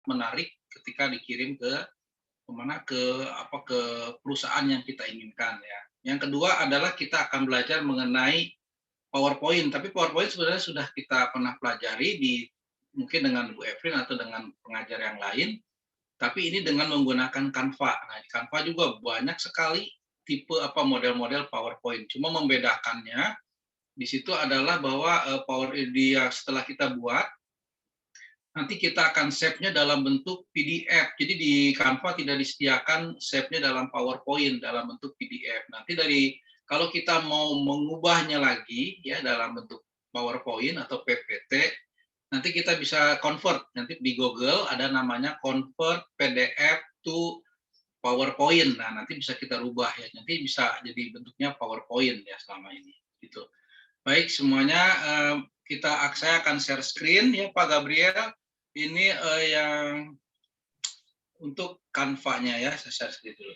menarik ketika dikirim ke ke perusahaan yang kita inginkan ya. Yang kedua adalah kita akan belajar mengenai PowerPoint, tapi PowerPoint sebenarnya sudah kita pernah pelajari mungkin dengan Bu Evrin atau dengan pengajar yang lain, tapi ini dengan menggunakan Canva. Nah, di Canva juga banyak sekali tipe model-model PowerPoint. Cuma membedakannya di situ adalah bahwa setelah kita buat, nanti kita akan save-nya dalam bentuk PDF. Jadi di Canva tidak disediakan save-nya dalam PowerPoint dalam bentuk PDF. Nanti kalau kita mau mengubahnya lagi ya dalam bentuk PowerPoint atau PPT, nanti kita bisa convert. Nanti di Google ada namanya convert PDF to PowerPoint. Nah, nanti bisa kita rubah ya. Nanti bisa jadi bentuknya PowerPoint ya selama ini. Gitu. Baik semuanya, saya akan share screen ya Pak Gabriel. Ini yang untuk Canva-nya ya, saya share screen dulu.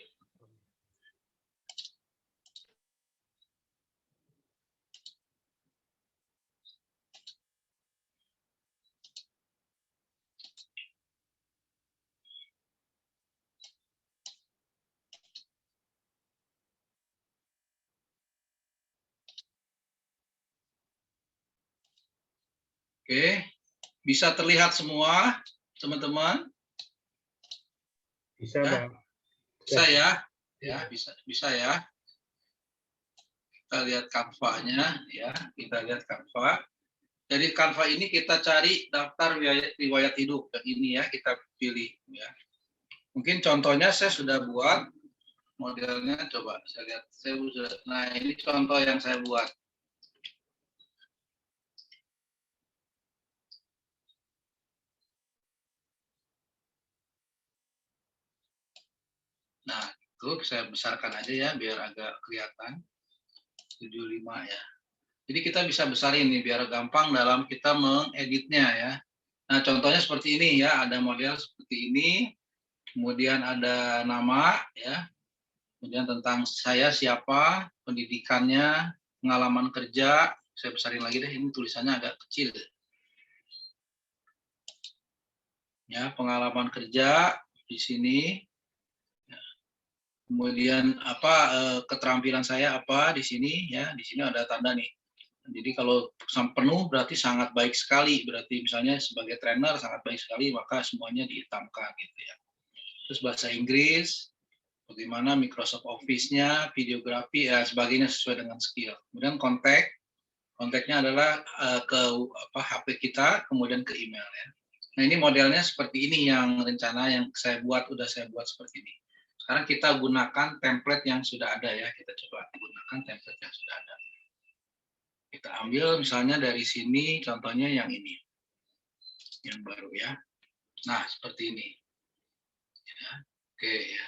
Oke, bisa terlihat semua teman-teman? Bisa, Bang. Bisa ya? Ya, bisa ya. Kita lihat Canva-nya ya, kita lihat Canva. Jadi Canva ini kita cari daftar riwayat hidup yang ini ya, kita pilih ya. Mungkin contohnya saya sudah buat modelnya, coba saya lihat. Nah, ini contoh yang saya buat. Nah, itu saya besarkan aja ya biar agak kelihatan. 75 ya. Jadi kita bisa besarin nih biar gampang dalam kita mengeditnya ya. Nah, contohnya seperti ini ya, ada model seperti ini. Kemudian ada nama ya. Kemudian tentang saya siapa, pendidikannya, pengalaman kerja. Saya besarin lagi deh, ini tulisannya agak kecil. Ya, pengalaman kerja di sini. Kemudian keterampilan saya apa di sini ya, di sini ada tanda nih. Jadi kalau penuh berarti sangat baik sekali, berarti misalnya sebagai trainer sangat baik sekali, maka semuanya dihitamkan gitu ya. Terus bahasa Inggris, bagaimana Microsoft Office-nya, videografi ya sebagainya sesuai dengan skill. Kemudian kontaknya adalah ke HP kita, kemudian ke email ya. Nah, ini modelnya seperti ini yang rencana yang udah saya buat seperti ini. Sekarang kita gunakan template yang sudah ada ya, kita coba gunakan template yang sudah ada. Kita ambil misalnya dari sini, contohnya yang ini, yang baru ya. Nah, seperti ini. Ya. Oke ya.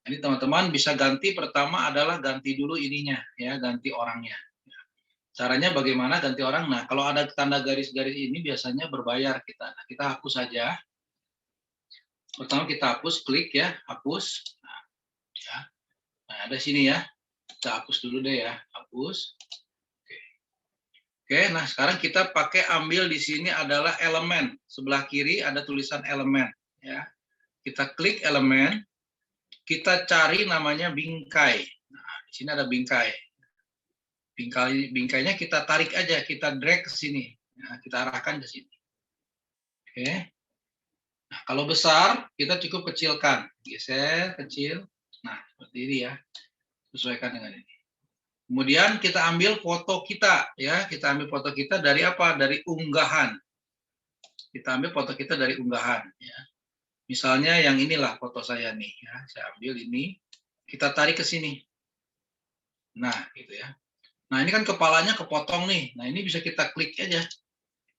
Ini teman-teman bisa ganti, pertama adalah ganti dulu ininya, ya, ganti orangnya. Caranya bagaimana ganti orang? Nah, kalau ada tanda garis-garis ini biasanya berbayar kita. Nah, kita hapus saja. Pertama kita hapus, klik ya, hapus. Nah, ya. Nah, ada sini ya. Kita hapus dulu deh ya, hapus. Oke, nah sekarang kita ambil di sini adalah elemen. Sebelah kiri ada tulisan elemen. Ya. Kita klik elemen, kita cari namanya bingkai. Nah, di sini ada bingkai. Bingkainya kita tarik aja, kita drag ke sini. Nah, kita arahkan ke sini. Oke. Nah, kalau besar, kita cukup kecilkan. Geser, kecil. Nah, seperti ini ya. Sesuaikan dengan ini. Kemudian kita ambil foto kita. Ya, kita ambil foto kita dari apa? Dari unggahan. Kita ambil foto kita dari unggahan. Ya. Misalnya yang inilah foto saya nih. Ya. Saya ambil ini. Kita tarik ke sini. Nah, gitu ya. Nah, ini kan kepalanya kepotong nih. Nah, ini bisa kita klik aja.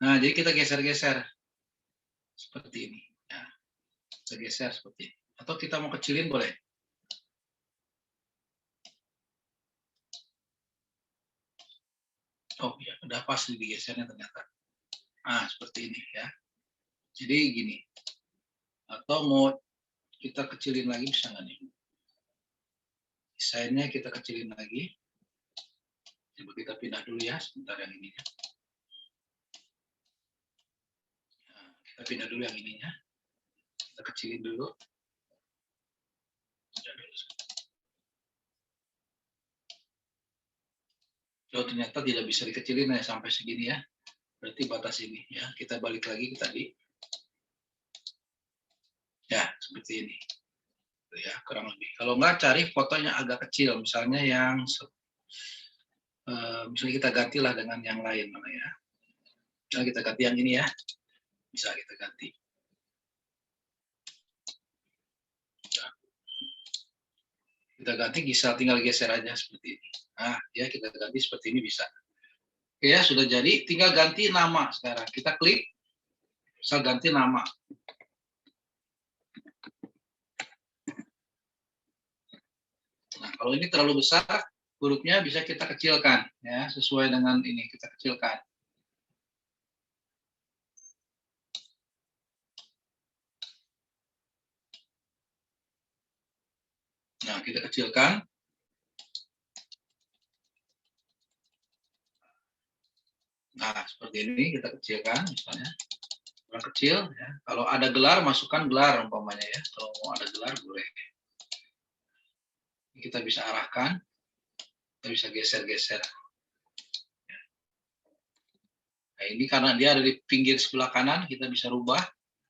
Nah, jadi kita geser-geser. Seperti ini. Ya. Kita geser seperti ini. Atau kita mau kecilin boleh. Oh ya, udah pas digesernya ternyata. Nah, seperti ini ya. Jadi gini. Atau mau kita kecilin lagi bisa nggak nih? Desainnya kita kecilin lagi. Coba kita pindah dulu ya, sebentar yang ini. Nah, kita pindah dulu yang ininya. Kita kecilin dulu. Oh, ternyata tidak bisa dikecilin ya sampai segini ya. Berarti batas ini ya. Kita balik lagi ke tadi. Ya, seperti ini. Ya, kurang lebih. Kalau nggak, cari fotonya agak kecil. Misalnya yang misalnya kita gantilah dengan yang lain mana ya. Misalnya kita ganti yang ini ya. Bisa kita ganti. Kita ganti, bisa tinggal geser aja seperti ini. Nah, ya kita ganti seperti ini bisa. Oke ya, sudah jadi. Tinggal ganti nama sekarang. Kita klik, bisa ganti nama. Nah, kalau ini terlalu besar, hurufnya bisa kita kecilkan, ya, sesuai dengan ini kita kecilkan. Nah, kita kecilkan. Nah, seperti ini kita kecilkan, misalnya. Kurang kecil, ya. Kalau ada gelar, masukkan gelar umpamanya ya. Kalau mau ada gelar, boleh. Kita bisa arahkan, kita bisa geser-geser. Nah, ini karena dia ada di pinggir sebelah kanan, kita bisa rubah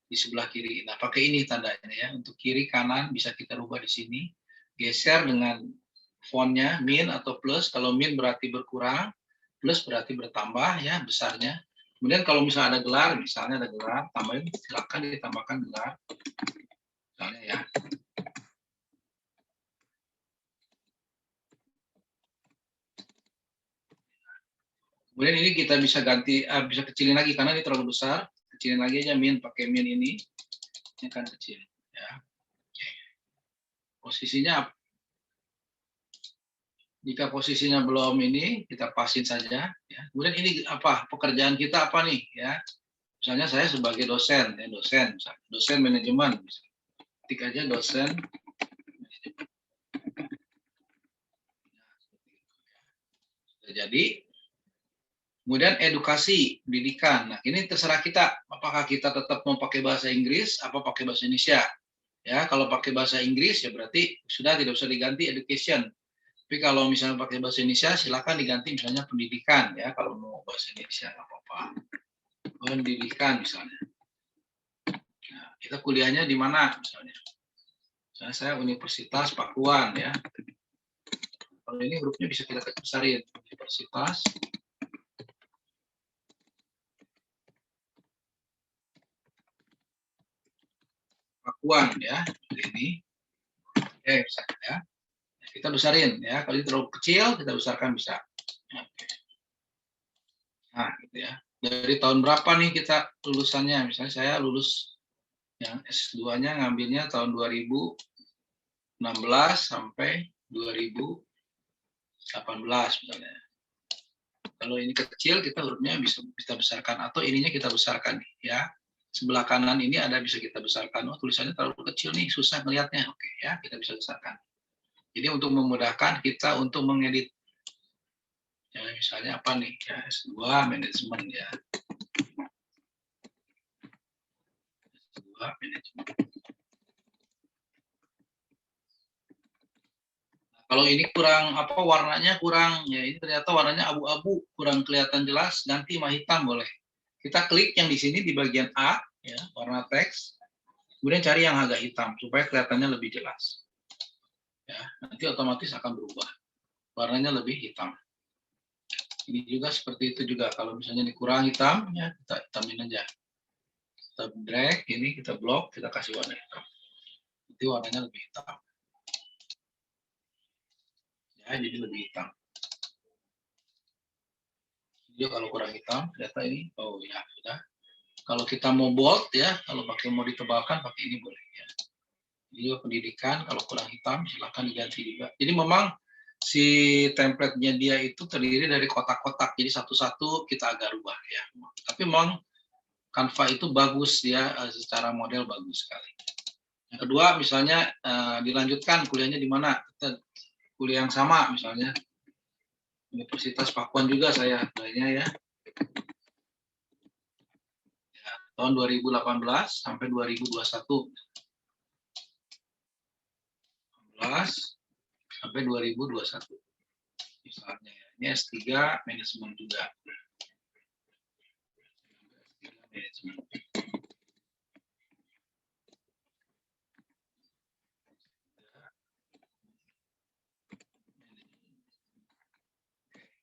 di sebelah kiri. Nah, pakai ini tandanya ya. Untuk kiri kanan bisa kita rubah di sini. Geser dengan fontnya min atau plus. Kalau min berarti berkurang, plus berarti bertambah ya besarnya. Kemudian kalau misalnya ada gelar, misalnya ada gelar, tambahin, silakan ditambahkan gelar. Misalnya ya. Kemudian ini kita bisa ganti, bisa kecilin lagi karena ini terlalu besar. Kecilin lagi aja min, pakai min ini akan kecil. Ya. Posisinya, jika posisinya belum ini, kita pasin saja. Ya. Kemudian ini apa? Pekerjaan kita apa nih? Ya. Misalnya saya sebagai dosen, ya, dosen manajemen. Ketik aja dosen. Jadi, kemudian edukasi, pendidikan. Nah, ini terserah kita, apakah kita tetap mau pakai bahasa Inggris, apa pakai bahasa Indonesia. Ya, kalau pakai bahasa Inggris, ya berarti sudah tidak usah diganti education. Tapi kalau misalnya pakai bahasa Indonesia, silakan diganti misalnya pendidikan. Ya, kalau mau bahasa Indonesia, nggak apa-apa. Pendidikan misalnya. Nah, kita kuliahnya di mana misalnya? Misalnya saya Universitas Pakuan, ya. Kalau ini hurufnya bisa kita besarin. Universitas Pakuan, ya. Ini. Oke, bisa ya. Kita besarin, ya. Kalau ini terlalu kecil, kita besarkan bisa. Oke. Nah, gitu ya. Dari tahun berapa nih kita lulusannya? Misalnya saya lulus yang S2-nya ngambilnya tahun 2016 sampai 2018 misalnya. Kalau ini kecil, kita hurufnya bisa besarkan, atau ininya kita besarkan ya. Sebelah kanan ini ada bisa kita besarkan. Oh, tulisannya terlalu kecil nih, susah melihatnya. Oke ya, kita bisa besarkan. Jadi untuk memudahkan kita untuk mengedit. Ya, misalnya apa nih? Ya, S2 manajemen ya. S2 manajemen. Kalau ini kurang apa warnanya kurang ya, ini ternyata warnanya abu-abu, kurang kelihatan jelas, ganti warna hitam boleh. Kita klik yang di sini di bagian A ya, warna teks. Kemudian cari yang agak hitam supaya kelihatannya lebih jelas. Ya, nanti otomatis akan berubah. Warnanya lebih hitam. Ini juga seperti itu juga, kalau misalnya dikurang hitam ya, kita hitamin aja. Kita drag ini, kita blok, kita kasih warna hitam. Nanti warnanya lebih hitam. Ya, jadi lebih hitam. Jadi kalau kurang hitam, ternyata ini, oh ya sudah. Kalau kita mau bold ya, kalau pakai mau ditebalkan pakai ini boleh ya. Jadi pendidikan kalau kurang hitam silahkan diganti juga. Jadi memang si template-nya dia itu terdiri dari kotak-kotak. Jadi satu-satu kita agak rubah ya. Tapi memang Canva itu bagus ya, secara model bagus sekali. Yang kedua misalnya dilanjutkan kuliahnya di mana? Kita kuliah yang sama misalnya Universitas Pakuan juga saya kuliahnya ya. Tahun 2018 sampai 2021. sampai 2021. Misalnya ya. Ini S3 manajemen juga. Manajemen.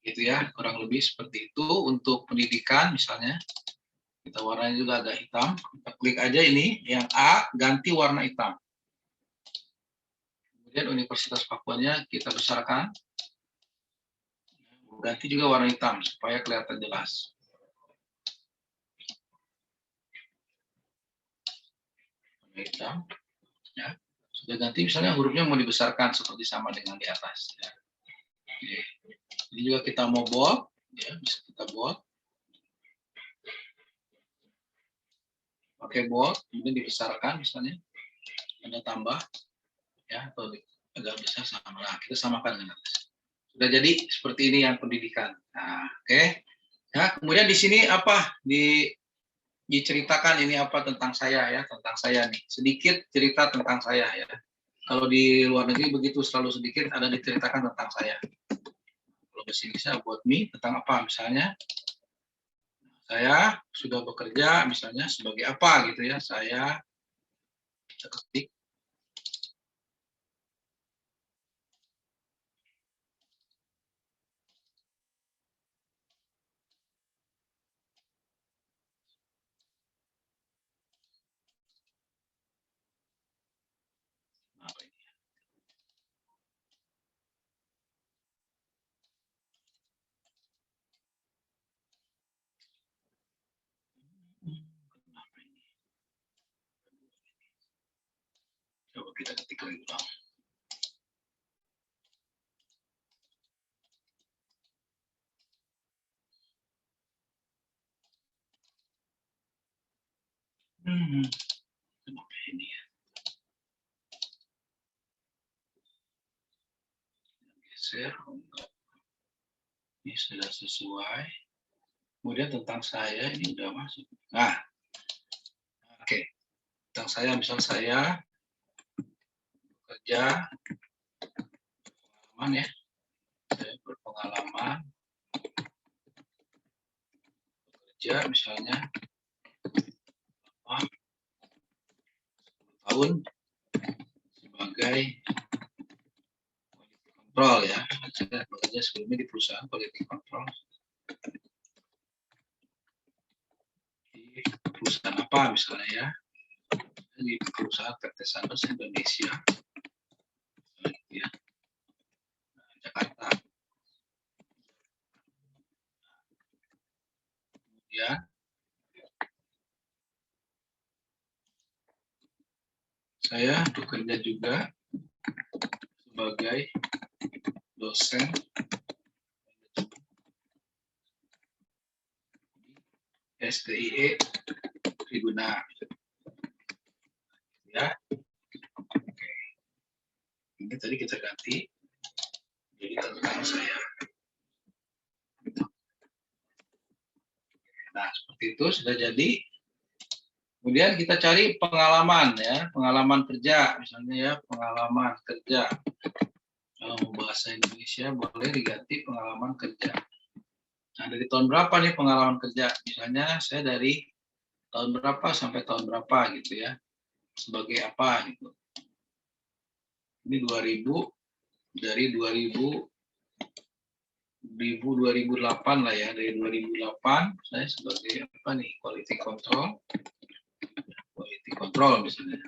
Gitu ya, kurang lebih seperti itu untuk pendidikan misalnya. Kita warnanya juga agak hitam. Kita klik aja ini, yang A ganti warna hitam. Kemudian Universitas Pakuanya kita besarkan. Ganti juga warna hitam supaya kelihatan jelas. Warna hitam. Ya. Sudah ganti misalnya hurufnya mau dibesarkan seperti sama dengan di atas. Ya. Oke. Ini juga kita mau bold, ya, bisa kita bold. Pakai bold, kemudian dibesarkan misalnya. Ada tambah, ya, atau agak besar sama. Nah, kita samakan dengan atas. Sudah jadi seperti ini yang pendidikan. Nah, oke. Ya, kemudian di sini apa diceritakan ini apa tentang saya ya, tentang saya nih. Sedikit cerita tentang saya ya. Kalau di luar negeri begitu selalu sedikit ada diceritakan tentang saya. Kalau bahasa Indonesia buat me tentang apa misalnya? Saya sudah bekerja misalnya sebagai apa gitu ya. Saya ketik apa ini? Kenapa ini? Coba kita ketik lagi ulang. Kenapa ini ya? Geser, ini sudah sesuai. Kemudian tentang saya ini udah masuk. Nah, oke. Tentang saya, misal saya bekerja, pengalaman ya. Saya berpengalaman bekerja misalnya 10 tahun sebagai kontrol ya. Saya bekerja sebelumnya di perusahaan quality control. Di perusahaan apa misalnya ya? Di perusahaan PT Santos Indonesia. Ya. Jakarta. Kemudian saya bekerja juga sebagai dosen STIE Tribuna. Ya. Oke. Ini tadi kita ganti jadi tentang saya. Nah, seperti itu sudah jadi. Kemudian kita cari pengalaman ya, pengalaman kerja misalnya ya, pengalaman kerja. Kalau bahasa Indonesia boleh diganti pengalaman kerja. Nah, dari tahun berapa nih pengalaman kerja? Misalnya saya dari tahun berapa sampai tahun berapa gitu ya. Sebagai apa gitu. Ini 2000 dari 2008 lah ya, dari 2008 saya sebagai apa nih, quality control misalnya.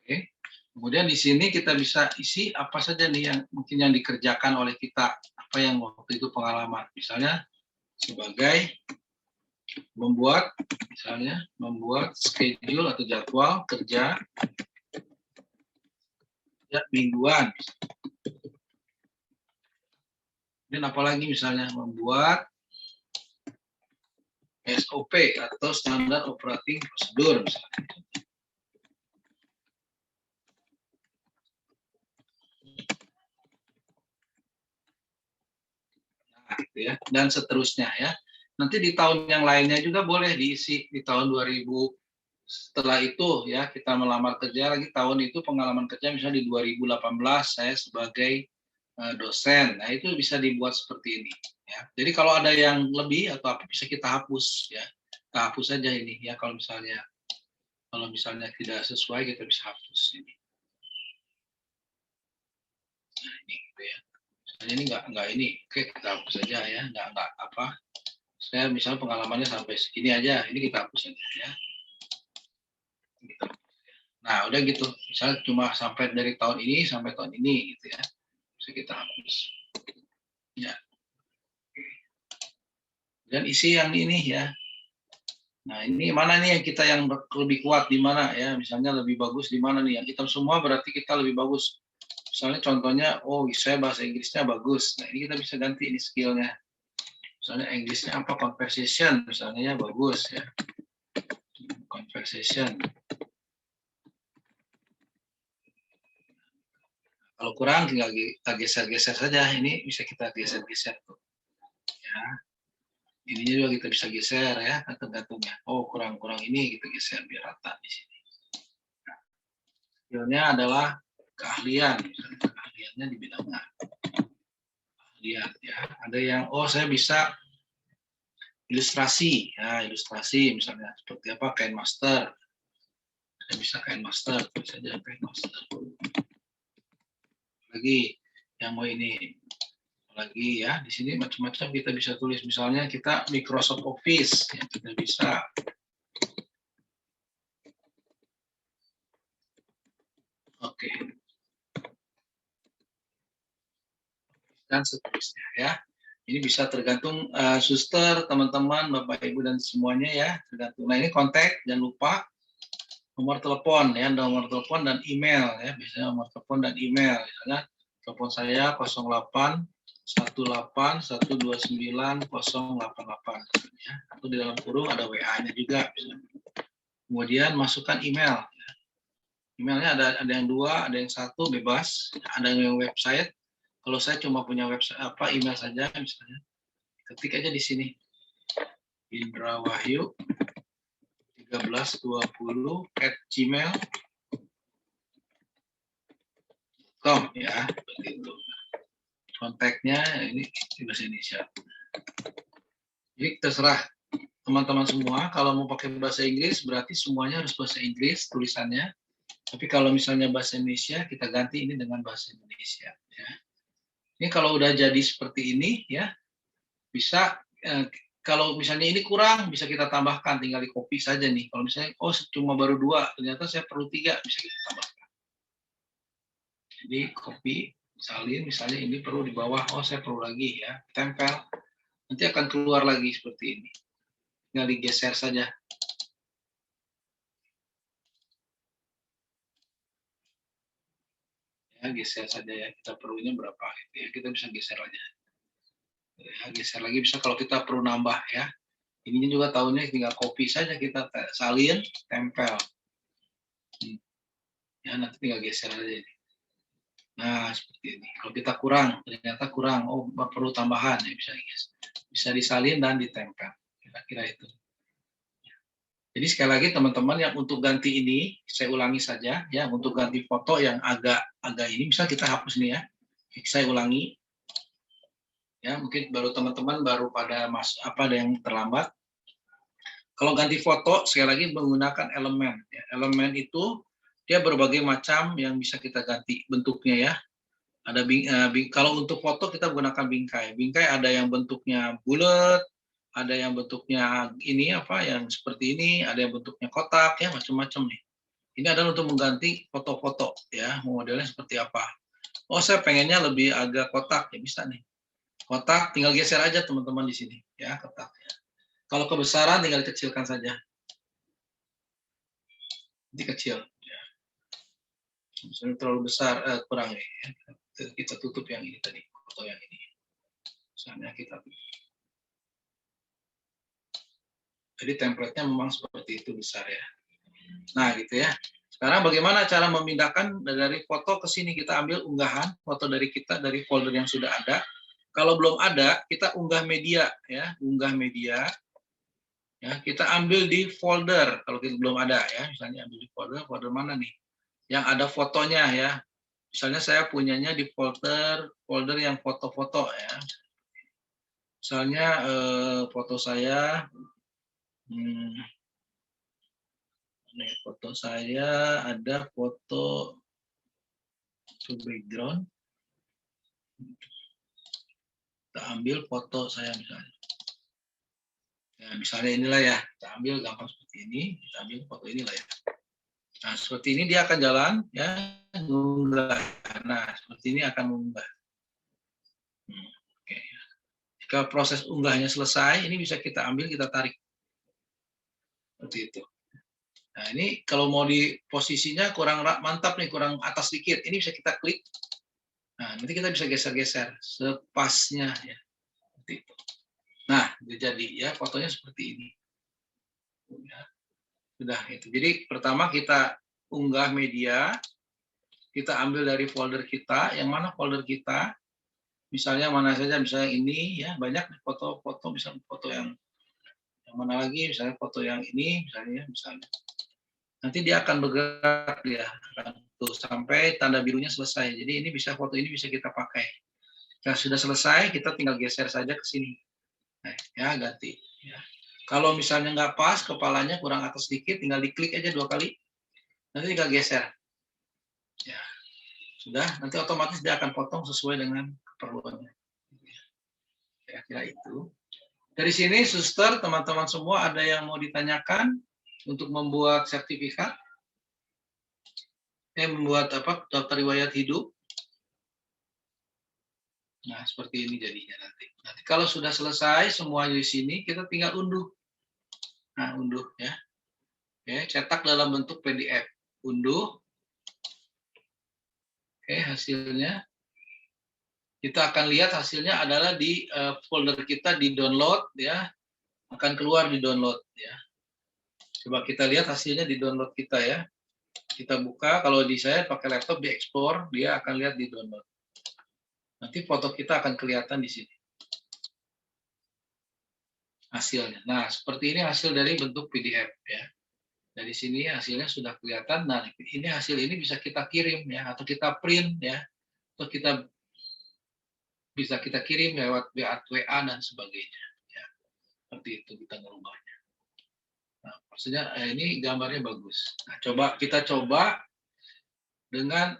Oke. Kemudian di sini kita bisa isi apa saja nih yang mungkin yang dikerjakan oleh kita, apa yang waktu itu pengalaman. Misalnya sebagai membuat schedule atau jadwal kerja mingguan. Dan apalagi misalnya membuat SOP atau standar operating procedure misalnya. Nah, gitu ya. Dan seterusnya ya. Nanti di tahun yang lainnya juga boleh diisi di tahun 2000 setelah itu ya kita melamar kerja lagi, tahun itu pengalaman kerja misalnya di 2018 saya sebagai dosen. Nah, itu bisa dibuat seperti ini ya. Jadi kalau ada yang lebih atau apa bisa kita hapus ya. Kita hapus saja ini ya kalau misalnya tidak sesuai kita bisa hapus ini. Nah, ini gitu ya. Misalnya ini enggak ini. Oke, kita hapus saja ya. Enggak apa. Saya misalnya pengalamannya sampai segini aja. Ini kita hapus saja ya. Gitu. Nah, udah gitu. Misalnya cuma sampai dari tahun ini sampai tahun ini gitu ya. Bisa kita hapus. Ya. Dan isi yang ini ya. Nah, ini mana nih yang kita yang lebih kuat di mana ya? Misalnya lebih bagus di mana nih? Yang hitam semua berarti kita lebih bagus. Misalnya contohnya, oh saya bahasa Inggrisnya bagus. Nah, ini kita bisa ganti ini skillnya. Misalnya Inggrisnya apa? Conversation misalnya ya bagus ya. Conversation. Kalau kurang tinggal kita geser-geser saja. Ini bisa kita geser-geser tuh. Ya. Ininya juga kita bisa geser ya, tergantung ya. Oh kurang-kurang ini kita geser biar rata di sini. Nah, skillnya adalah keahlian, misalnya keahliannya di bidang keahlian ya. Ada yang saya bisa ilustrasi ya, ilustrasi misalnya seperti apa kain master. Saya bisa kain master, bisa saja kain master. Lagi yang mau ini lagi ya di sini macam-macam kita bisa tulis misalnya kita Microsoft Office ya, kita bisa oke dan seterusnya ya. Ini bisa tergantung suster, teman-teman, Bapak Ibu dan semuanya ya, tergantung. Nah, ini kontak, jangan lupa nomor telepon ya, nomor telepon dan email ya, biasanya nomor telepon dan email. Misalnya telepon saya 08 18 129 088 ya. Atau di dalam kurung ada WA-nya juga bisa. Kemudian masukkan email. Emailnya ada yang 2, ada yang 1 bebas, ada yang website. Kalau saya cuma punya website email saja misalnya. Ketik aja di sini. Indra Wahyu 1320@gmail.com ya, begitu. Kontaknya ini bahasa Indonesia. Jadi terserah teman-teman semua, kalau mau pakai bahasa Inggris berarti semuanya harus bahasa Inggris tulisannya. Tapi kalau misalnya bahasa Indonesia, kita ganti ini dengan bahasa Indonesia. Ya. Ini kalau udah jadi seperti ini, ya bisa. Kalau misalnya ini kurang, bisa kita tambahkan, tinggal di copy saja nih. Kalau misalnya, cuma baru 2, ternyata saya perlu 3, bisa kita tambahkan. Jadi copy, salin, misalnya ini perlu di bawah, saya perlu lagi ya, tempel. Nanti akan keluar lagi seperti ini. Tinggal digeser saja. Ya, geser saja ya, kita perlunya berapa, gitu ya. Kita bisa geser aja. Ya, geser lagi bisa kalau kita perlu nambah ya. Ininya juga tahunnya tinggal copy saja, kita salin, tempel. Ya, nanti tinggal geser aja ini. Nah, seperti ini. Kalau kita ternyata kurang, perlu tambahan ya bisa disalin dan ditempel. Kira-kira itu. Jadi sekali lagi teman-teman yang untuk ganti ini, saya ulangi saja ya, untuk ganti foto yang agak ini, misal kita hapus nih ya. Saya ulangi. Ya, mungkin teman-teman baru pada ada yang terlambat. Kalau ganti foto sekali lagi menggunakan elemen. Ya. Elemen itu dia berbagai macam yang bisa kita ganti bentuknya ya. Ada kalau untuk foto kita gunakan bingkai. Bingkai ada yang bentuknya bulat, ada yang bentuknya ini yang seperti ini, ada yang bentuknya kotak ya, macam-macam nih. Ini adalah untuk mengganti foto-foto ya, modelnya seperti apa. Saya pengennya lebih agak kotak ya, bisa nih. Kotak tinggal geser aja teman-teman di sini ya, kotaknya. Kalau kebesaran tinggal dikecilkan saja. Nanti kecil ya. Misalnya terlalu besar kurang nih ya. Kita tutup yang ini tadi, foto yang ini. Misalnya kita tutup. Jadi template-nya memang seperti itu besar ya. Nah, gitu ya. Sekarang bagaimana cara memindahkan dari foto ke sini? Kita ambil unggahan foto dari kita dari folder yang sudah ada. Kalau belum ada, kita unggah media ya, unggah media. Ya, kita ambil di folder kalau kita belum ada ya, misalnya ambil di folder mana nih? Yang ada fotonya ya. Misalnya saya punyanya di folder yang foto-foto ya. Misalnya foto saya, nih foto saya ada foto background. Kita ambil foto saya misalnya. Ya, misalnya inilah ya, kita ambil gampang seperti ini, kita ambil foto inilah ya. Nah, seperti ini dia akan jalan ya, mengunggah. Nah, seperti ini akan mengunggah. Oke. Jika proses unggahnya selesai, ini bisa kita ambil, kita tarik. Seperti itu. Nah, ini kalau mau di posisinya kurang mantap nih, kurang atas dikit, ini bisa kita klik. Nah, nanti kita bisa geser-geser sepasnya ya. Seperti itu. Nah, jadi ya fotonya seperti ini. Sudah itu. Jadi pertama kita unggah media, kita ambil dari folder kita, yang mana folder kita, misalnya mana saja, misalnya ini ya, banyak foto-foto, misalnya foto yang mana lagi, misalnya foto yang ini, misalnya. Nanti dia akan bergerak dia, tuh sampai tanda birunya selesai. Jadi ini bisa foto ini bisa kita pakai. Nah, sudah selesai, kita tinggal geser saja ke sini. Nah, ya ganti. Ya. Kalau misalnya nggak pas, kepalanya kurang atas sedikit, tinggal diklik aja 2 kali. Nanti tinggal geser. Ya, sudah. Nanti otomatis dia akan potong sesuai dengan keperluannya. Kira-kira itu. Dari sini, suster, teman-teman semua ada yang mau ditanyakan untuk membuat sertifikat? Membuat apa? Daftar riwayat hidup. Nah, seperti ini jadinya nanti. Nanti kalau sudah selesai semua di sini, kita tinggal unduh. Nah, unduh ya. Oke, cetak dalam bentuk PDF. Unduh. Oke, hasilnya. Kita akan lihat hasilnya adalah di folder kita di download ya. Akan keluar di download ya. Coba kita lihat hasilnya di download kita ya. Kita buka, kalau di saya pakai laptop di explore, dia akan lihat di download. Nanti foto kita akan kelihatan di sini. Hasilnya. Nah, seperti ini hasil dari bentuk PDF ya. Dari sini hasilnya sudah kelihatan. Nah, ini hasil ini bisa kita kirim ya, atau kita print ya, atau kita bisa kita kirim lewat WA dan sebagainya. Ya, seperti itu kita merubahnya. Nah, maksudnya ini gambarnya bagus. Nah, kita coba dengan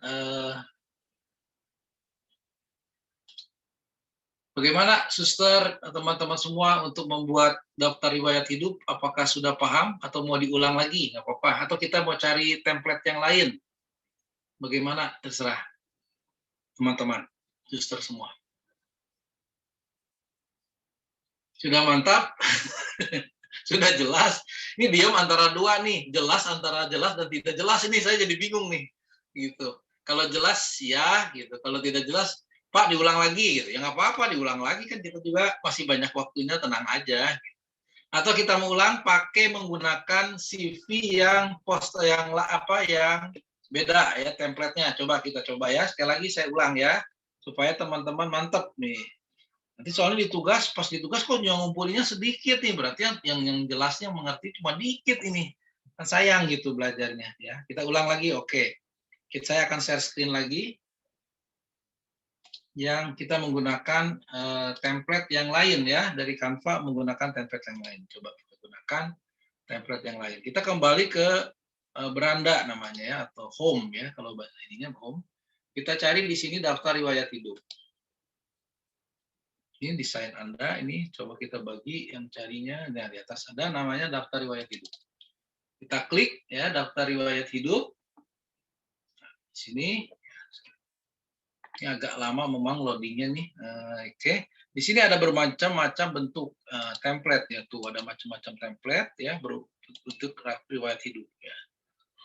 bagaimana suster, teman-teman semua untuk membuat daftar riwayat hidup, apakah sudah paham atau mau diulang lagi? Nggak apa-apa. Atau kita mau cari template yang lain? Bagaimana? Terserah teman-teman, suster semua. Sudah mantap? Sudah jelas? Ini diam antara dua nih, jelas antara jelas dan tidak jelas. Ini saya jadi bingung nih. Gitu. Kalau jelas ya, gitu. Kalau tidak jelas, Pak diulang lagi gitu. Ya nggak apa-apa diulang lagi, kan kita juga masih banyak waktunya, tenang aja. Atau kita mau ulang pakai menggunakan CV yang yang beda ya, template-nya. Coba kita coba ya. Sekali lagi saya ulang ya, supaya teman-teman mantap nih. Nanti soalnya pas ditugas kok yang ngumpulinnya sedikit nih, berarti yang jelasnya mengerti cuma dikit ini. Kan sayang gitu belajarnya ya. Kita ulang lagi, oke. Saya akan share screen lagi yang kita menggunakan template yang lain ya, dari Canva menggunakan template yang lain. Coba kita gunakan template yang lain. Kita kembali ke beranda namanya ya, atau home ya, kalau bahasa ininya home. Kita cari di sini daftar riwayat hidup. Ini desain Anda, ini coba kita bagi yang carinya. Nah, di atas ada namanya daftar riwayat hidup. Kita klik ya, daftar riwayat hidup. Nah, di sini ini agak lama memang loadingnya nih. Oke. Di sini ada bermacam-macam bentuk template ya, tuh ada macam-macam template ya, bentuk riwayat hidup ya.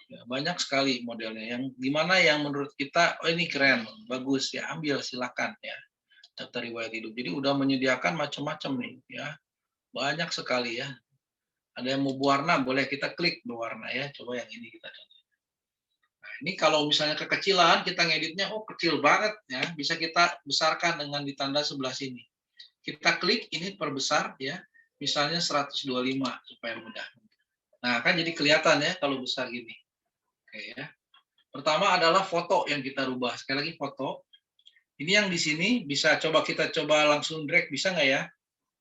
Ya, banyak sekali modelnya. Yang gimana yang menurut kita, oh ini keren, bagus ya, ambil silakan ya. Daftar riwayat hidup. Jadi udah menyediakan macam-macam nih ya. Banyak sekali ya. Ada yang mau berwarna, boleh kita klik berwarna ya. Coba yang ini kita coba. Nah, ini kalau misalnya kekecilan, kita ngeditnya, oh kecil banget ya. Bisa kita besarkan dengan ditanda sebelah sini. Kita klik ini perbesar ya. misalnya 125 supaya mudah. Nah, kan jadi kelihatan ya kalau besar gini. Oke ya. Pertama adalah foto yang kita rubah. Sekali lagi foto. Ini yang di sini bisa kita coba langsung drag, bisa nggak ya?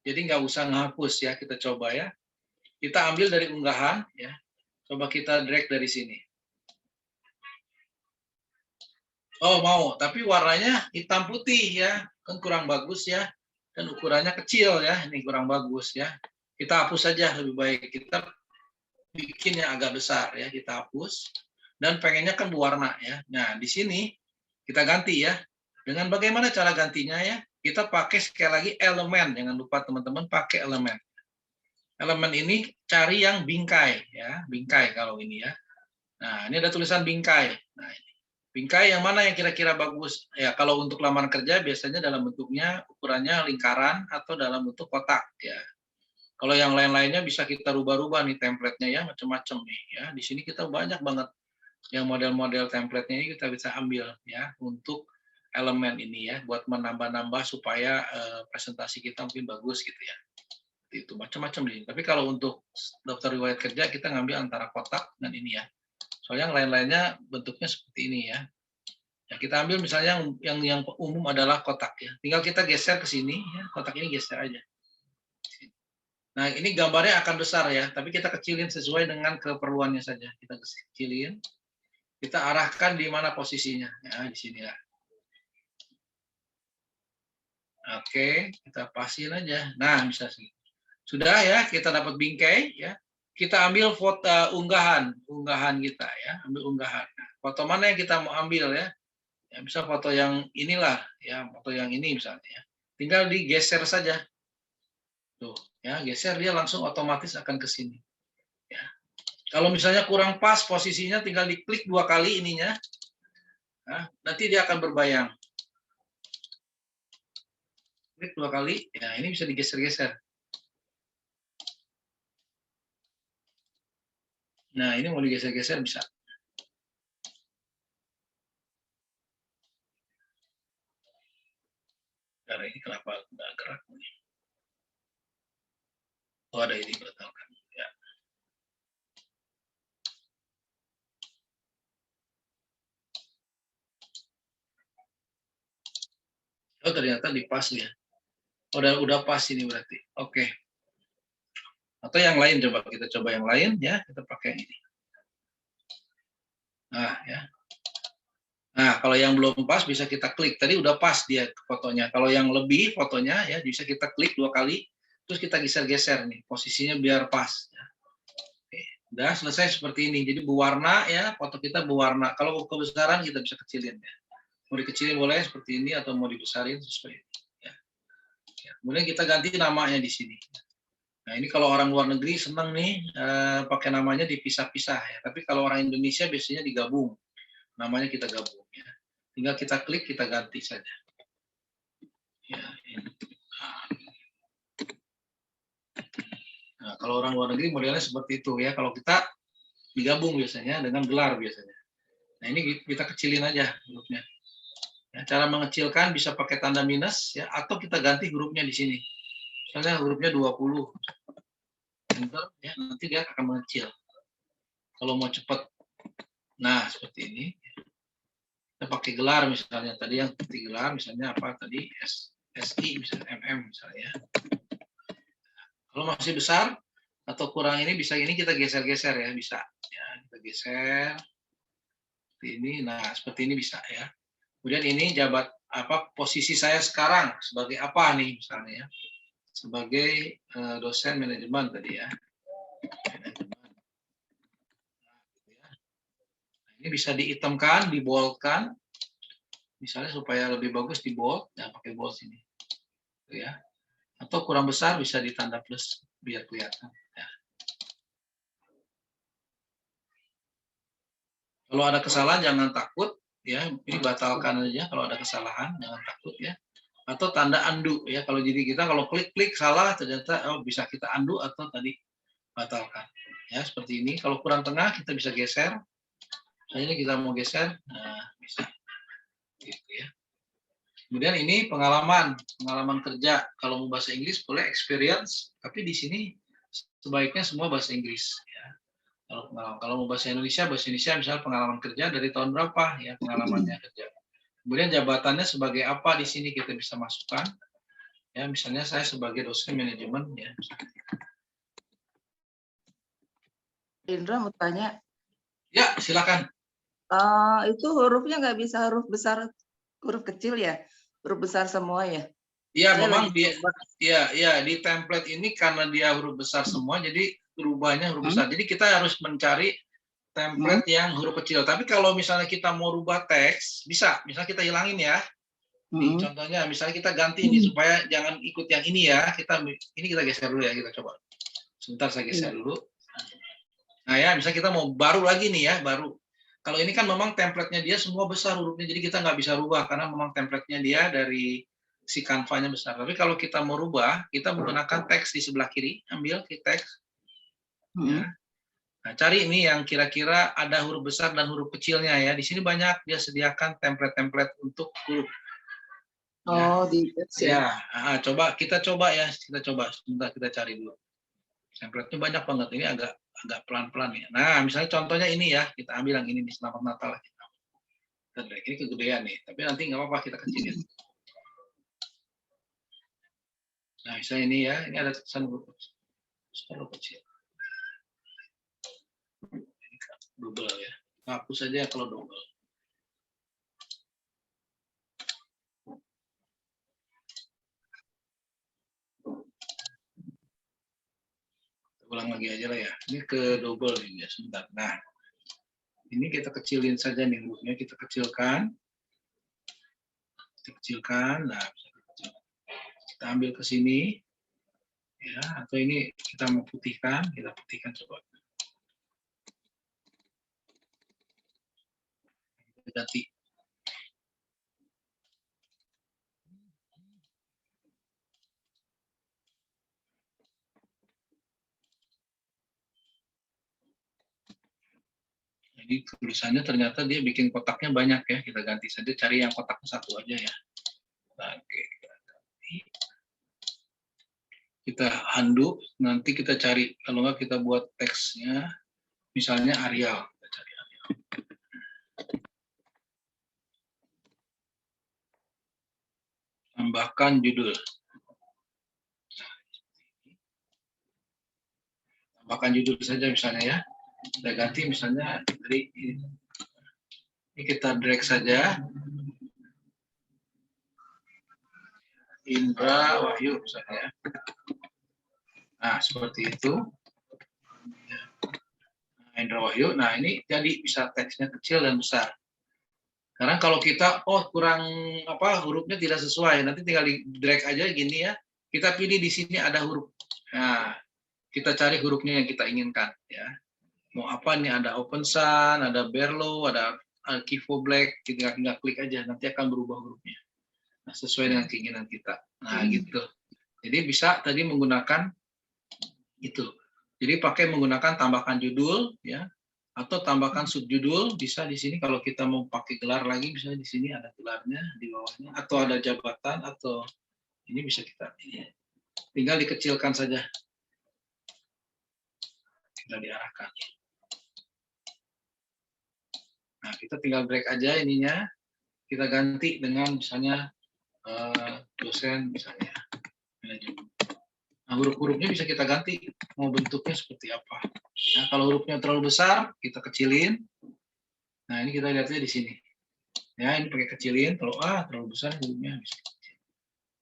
Jadi nggak usah ngehapus ya, kita coba ya. Kita ambil dari unggahan ya. Coba kita drag dari sini. Oh mau, tapi warnanya hitam putih ya, kan kurang bagus ya. Dan ukurannya kecil ya, ini kurang bagus ya. Kita hapus saja lebih baik. Kita bikin yang agak besar ya, kita hapus. Dan pengennya kan berwarna ya. Nah di sini kita ganti ya. Dengan bagaimana cara gantinya ya? Kita pakai sekali lagi elemen. Jangan lupa teman-teman pakai elemen. Elemen ini cari yang bingkai ya, bingkai kalau ini ya. Nah ini ada tulisan bingkai. Nah ini. Bingkai yang mana yang kira-kira bagus? Ya, kalau untuk lamaran kerja biasanya dalam bentuknya ukurannya lingkaran atau dalam bentuk kotak ya. Kalau yang lain-lainnya bisa kita rubah-rubah nih template-nya ya, macam-macam nih ya. Di sini kita banyak banget yang model-model template-nya ini kita bisa ambil ya untuk elemen ini ya, buat menambah-nambah supaya presentasi kita mungkin bagus gitu ya. Itu macam-macam nih. Tapi kalau untuk daftar riwayat kerja kita ngambil antara kotak dan ini ya. Soalnya yang lain-lainnya bentuknya seperti ini ya. Ya, kita ambil misalnya yang umum adalah kotak ya. Tinggal kita geser ke sini ya, kotak ini geser aja. Nah, ini gambarnya akan besar ya, tapi kita kecilin sesuai dengan keperluannya saja. Kita kecilin. Kita arahkan di mana posisinya. Ya, di sini ya. Oke, kita pasin aja. Nah, bisa sih. Sudah ya, kita dapat bingkai ya. Kita ambil foto unggahan kita ya, ambil unggahan. Nah, foto mana yang kita mau ambil ya? Ya, bisa foto yang inilah, ya, foto yang ini misalnya. Ya. Tinggal digeser saja. Tuh, ya, geser dia langsung otomatis akan ke sini. Ya. Kalau misalnya kurang pas posisinya, tinggal diklik 2 kali ininya. Nah, nanti dia akan berbayang. Klik 2 kali, ya ini bisa digeser-geser. Nah, ini mau digeser-geser bisa. Karena ini kenapa nggak gerak? Oh, ada ini batalkan. Ya. Oh, ternyata dipas ya. Udah pas ini berarti. Oke. Atau yang lain, coba kita coba yang lain ya, kita pakai ini. Nah, ya. Nah, kalau yang belum pas bisa kita klik. Tadi udah pas dia fotonya. Kalau yang lebih fotonya ya bisa kita klik 2 kali, terus kita geser-geser nih posisinya biar pas. Ya. Oke. Udah selesai seperti ini. Jadi berwarna ya, foto kita berwarna. Kalau kebesaran kita bisa kecilin ya. Mau dikecilin boleh seperti ini atau mau dibesarin sesuai ini. Ya. Ya. Kemudian kita ganti namanya di sini. Nah ini kalau orang luar negeri senang nih pakai namanya dipisah-pisah ya. Tapi kalau orang Indonesia biasanya digabung. Namanya kita gabung ya. Tinggal kita klik, kita ganti saja. Ya, ini. Nah, kalau orang luar negeri modelnya seperti itu ya. Kalau kita digabung biasanya dengan gelar biasanya. Nah ini kita kecilin aja hurufnya. Ya, cara mengecilkan bisa pakai tanda minus ya, atau kita ganti hurufnya di sini. Misalnya hurufnya 20. Enter ya, nanti dia akan mengecil. Kalau mau cepat. Nah, seperti ini. Kita pakai gelar misalnya tadi yang seperti gelar misalnya apa tadi SI misalnya misalnya. Kalau masih besar atau kurang ini bisa ini kita geser-geser ya, bisa ya, kita geser seperti ini. Nah, seperti ini bisa ya. Kemudian ini jabat apa posisi saya sekarang sebagai apa nih misalnya ya. Sebagai dosen manajemen tadi ya. Manajemen. Nah, ini bisa dihitamkan, diboldkan. Misalnya supaya lebih bagus di bold, ya pakai bold sini. Gitu ya. Atau kurang besar bisa ditanda plus biar kelihatan. Ya. Kalau ada kesalahan jangan takut, ya ini batalkan aja kalau ada kesalahan jangan takut ya. Atau tanda undo ya kalau jadi kita kalau klik salah ternyata bisa kita undo atau tadi batalkan. Ya seperti ini. Kalau kurang tengah kita bisa geser. Misalnya ini kita mau geser, nah bisa. Gitu ya. Kemudian ini pengalaman kerja. Kalau mau bahasa Inggris boleh experience, tapi di sini sebaiknya semua bahasa Inggris. Ya. Kalau mau bahasa Indonesia misalnya pengalaman kerja dari tahun berapa ya pengalamannya kerja. Kemudian jabatannya sebagai apa di sini kita bisa masukkan. Ya, misalnya saya sebagai dosen manajemen ya. Indra mau tanya. Ya, silakan. Itu hurufnya nggak bisa huruf besar, huruf kecil ya? Huruf besar semua ya? Iya, memang di template ini karena dia huruf besar semua, jadi berubahnya huruf besar. Jadi kita harus mencari template yang huruf kecil. Tapi kalau misalnya kita mau rubah teks, bisa. Misalnya kita hilangin ya. Nih, contohnya misalnya kita ganti ini supaya jangan ikut yang ini ya. Ini kita geser dulu ya, kita coba. Sebentar saya geser dulu. Nah ya, misalnya kita mau baru lagi nih ya, baru. Kalau ini kan memang template-nya dia semua besar hurufnya, jadi kita nggak bisa rubah karena memang template-nya dia dari si Canva-nya besar. Tapi kalau kita mau rubah, kita menggunakan teks di sebelah kiri, ambil ke teks. Ya. Nah, cari ini yang kira-kira ada huruf besar dan huruf kecilnya ya. Di sini banyak dia sediakan template-template untuk huruf. Oh, di teks ya. Kita coba ya, sebentar kita cari dulu. Template-nya banyak banget, ini agak pelan-pelan ya. Nah, misalnya contohnya ini ya, kita ambil yang ini di Selamat Natal. Ini kegedean nih, tapi nanti nggak apa-apa kita kecilin. Nah, misalnya ini ya, ini ada tulisan huruf kecil. Ini double ya, hapus saja kalau double. Ulang lagi aja lah ya, ini ke double ini ya, sebentar. Nah, ini kita kecilin saja nih hurufnya, kita kecilkan. Nah, kita ambil ke sini, ya, atau ini kita mau putihkan, coba. Kita ganti. Jadi tulisannya ternyata dia bikin kotaknya banyak ya, kita ganti saja, cari yang kotaknya satu aja ya. Oke, kita undo, nanti kita cari, kalau nggak kita buat teksnya, misalnya Arial. Kita cari Arial. Tambahkan judul. Tambahkan judul saja misalnya ya. Kita ganti misalnya dari ini kita drag saja. Indra Wahyu misalnya. Nah, seperti itu. Indra Wahyu. Nah, ini jadi bisa teksnya kecil dan besar. Karena kalau kita kurang hurufnya tidak sesuai, nanti tinggal di drag aja gini ya. Kita pilih di sini ada huruf. Nah, kita cari hurufnya yang kita inginkan ya. Mau apa nih, ada Open Sun, ada Berlo, ada Kivo Black, tinggal klik aja, nanti akan berubah hurufnya. Nah, sesuai dengan keinginan kita. Nah, gitu. Jadi bisa tadi menggunakan itu. Jadi pakai menggunakan tambahkan judul ya, atau tambahkan subjudul, bisa di sini kalau kita mau pakai gelar lagi, misalnya di sini ada gelarnya di bawahnya, atau ada jabatan, atau ini bisa kita tinggal dikecilkan saja, tinggal diarahkan. Nah, kita tinggal drag aja ininya, kita ganti dengan misalnya dosen misalnya. Nah, huruf-hurufnya bisa kita ganti, mau bentuknya seperti apa. Nah, kalau hurufnya terlalu besar, kita kecilin. Nah, ini kita lihatnya di sini. Ya, ini pakai kecilin. Kalau terlalu besar hurufnya bisa kecil.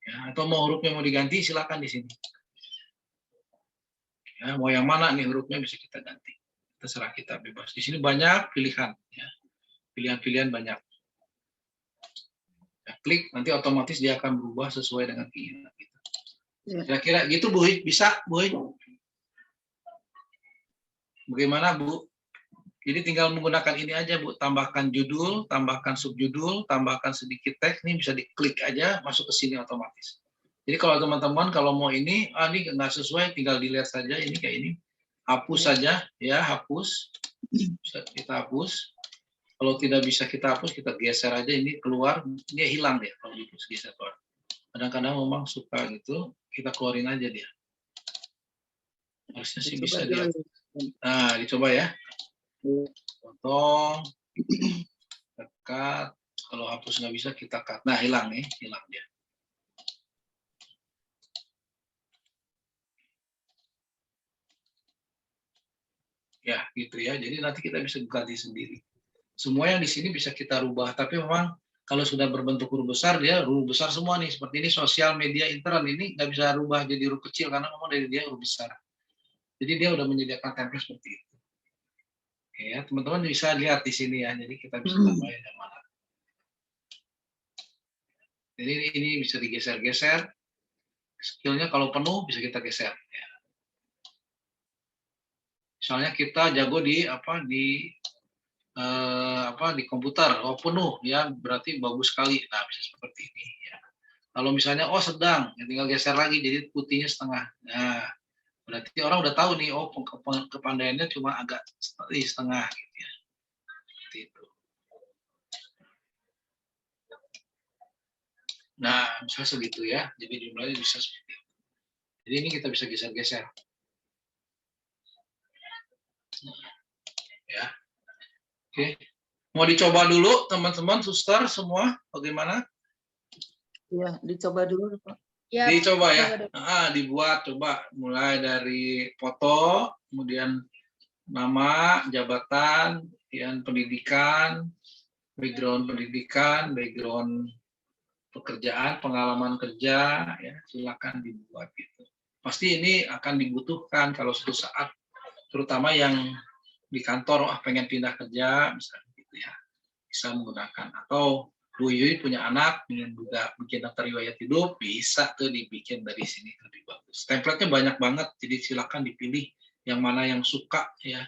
Ya, atau mau hurufnya mau diganti, silakan di sini. Ya, mau yang mana nih hurufnya bisa kita ganti. Terserah kita, bebas. Di sini banyak pilihan. Ya. Pilihan-pilihan banyak. Ya, klik, nanti otomatis dia akan berubah sesuai dengan keinginan kita. Kira-kira gitu, Bu. Bisa, Bu. Bagaimana, Bu? Jadi tinggal menggunakan ini aja, Bu. Tambahkan judul, tambahkan subjudul, tambahkan sedikit teks. Ini bisa diklik aja, masuk ke sini otomatis. Jadi kalau teman-teman kalau mau ini nggak sesuai, tinggal dilihat saja. Ini kayak ini. Hapus saja, ya, hapus. Bisa kita hapus. Kalau tidak bisa kita hapus, kita geser aja ini keluar, dia hilang ya kalau geser keluar. Kadang-kadang memang suka gitu, kita keluarin aja dia. Harusnya sih bisa dia. Nah, dicoba ya. Potong, dekat. Kalau hapus nggak bisa, kita cut. Nah, hilang nih, hilang dia. Ya, gitu ya. Jadi nanti kita bisa ganti sendiri. Semua yang di sini bisa kita rubah, tapi memang kalau sudah berbentuk huruf besar, dia huruf besar semua nih. Seperti ini sosial media internet ini nggak bisa rubah jadi huruf kecil karena memang dari dia huruf besar. Jadi dia udah menyediakan template seperti itu. Oke ya, teman-teman bisa lihat di sini ya. Jadi kita bisa tambahin yang mana. Jadi ini bisa digeser-geser. Skillnya kalau penuh bisa kita geser. Ya. Misalnya kita jago di di komputer, oh penuh ya berarti bagus sekali. Nah bisa seperti ini ya. Kalau misalnya oh sedang, ya tinggal geser lagi jadi putihnya setengah. Nah berarti orang udah tahu nih oh kepandaiannya cuma agak setengah gitu ya. Seperti itu. Nah bisa segitu ya. Jadi jumlahnya bisa seperti itu. Jadi ini kita bisa geser-geser. Ya. Oke. Mau dicoba dulu teman-teman suster semua bagaimana? Iya, dicoba dulu, Pak. Ya, Dicoba ya. Dibuat coba mulai dari foto, kemudian nama, jabatan, kemudian pendidikan, background pendidikan, background pekerjaan, pengalaman kerja, ya silakan dibuat gitu. Pasti ini akan dibutuhkan kalau suatu saat, terutama yang di kantor, pengen pindah kerja, misalnya gitu ya, bisa menggunakan. Atau Bu Yui punya anak, ingin juga bikin daftar riwayat hidup, bisa tuh dibikin dari sini lebih bagus. Template-nya banyak banget, jadi silakan dipilih yang mana yang suka ya.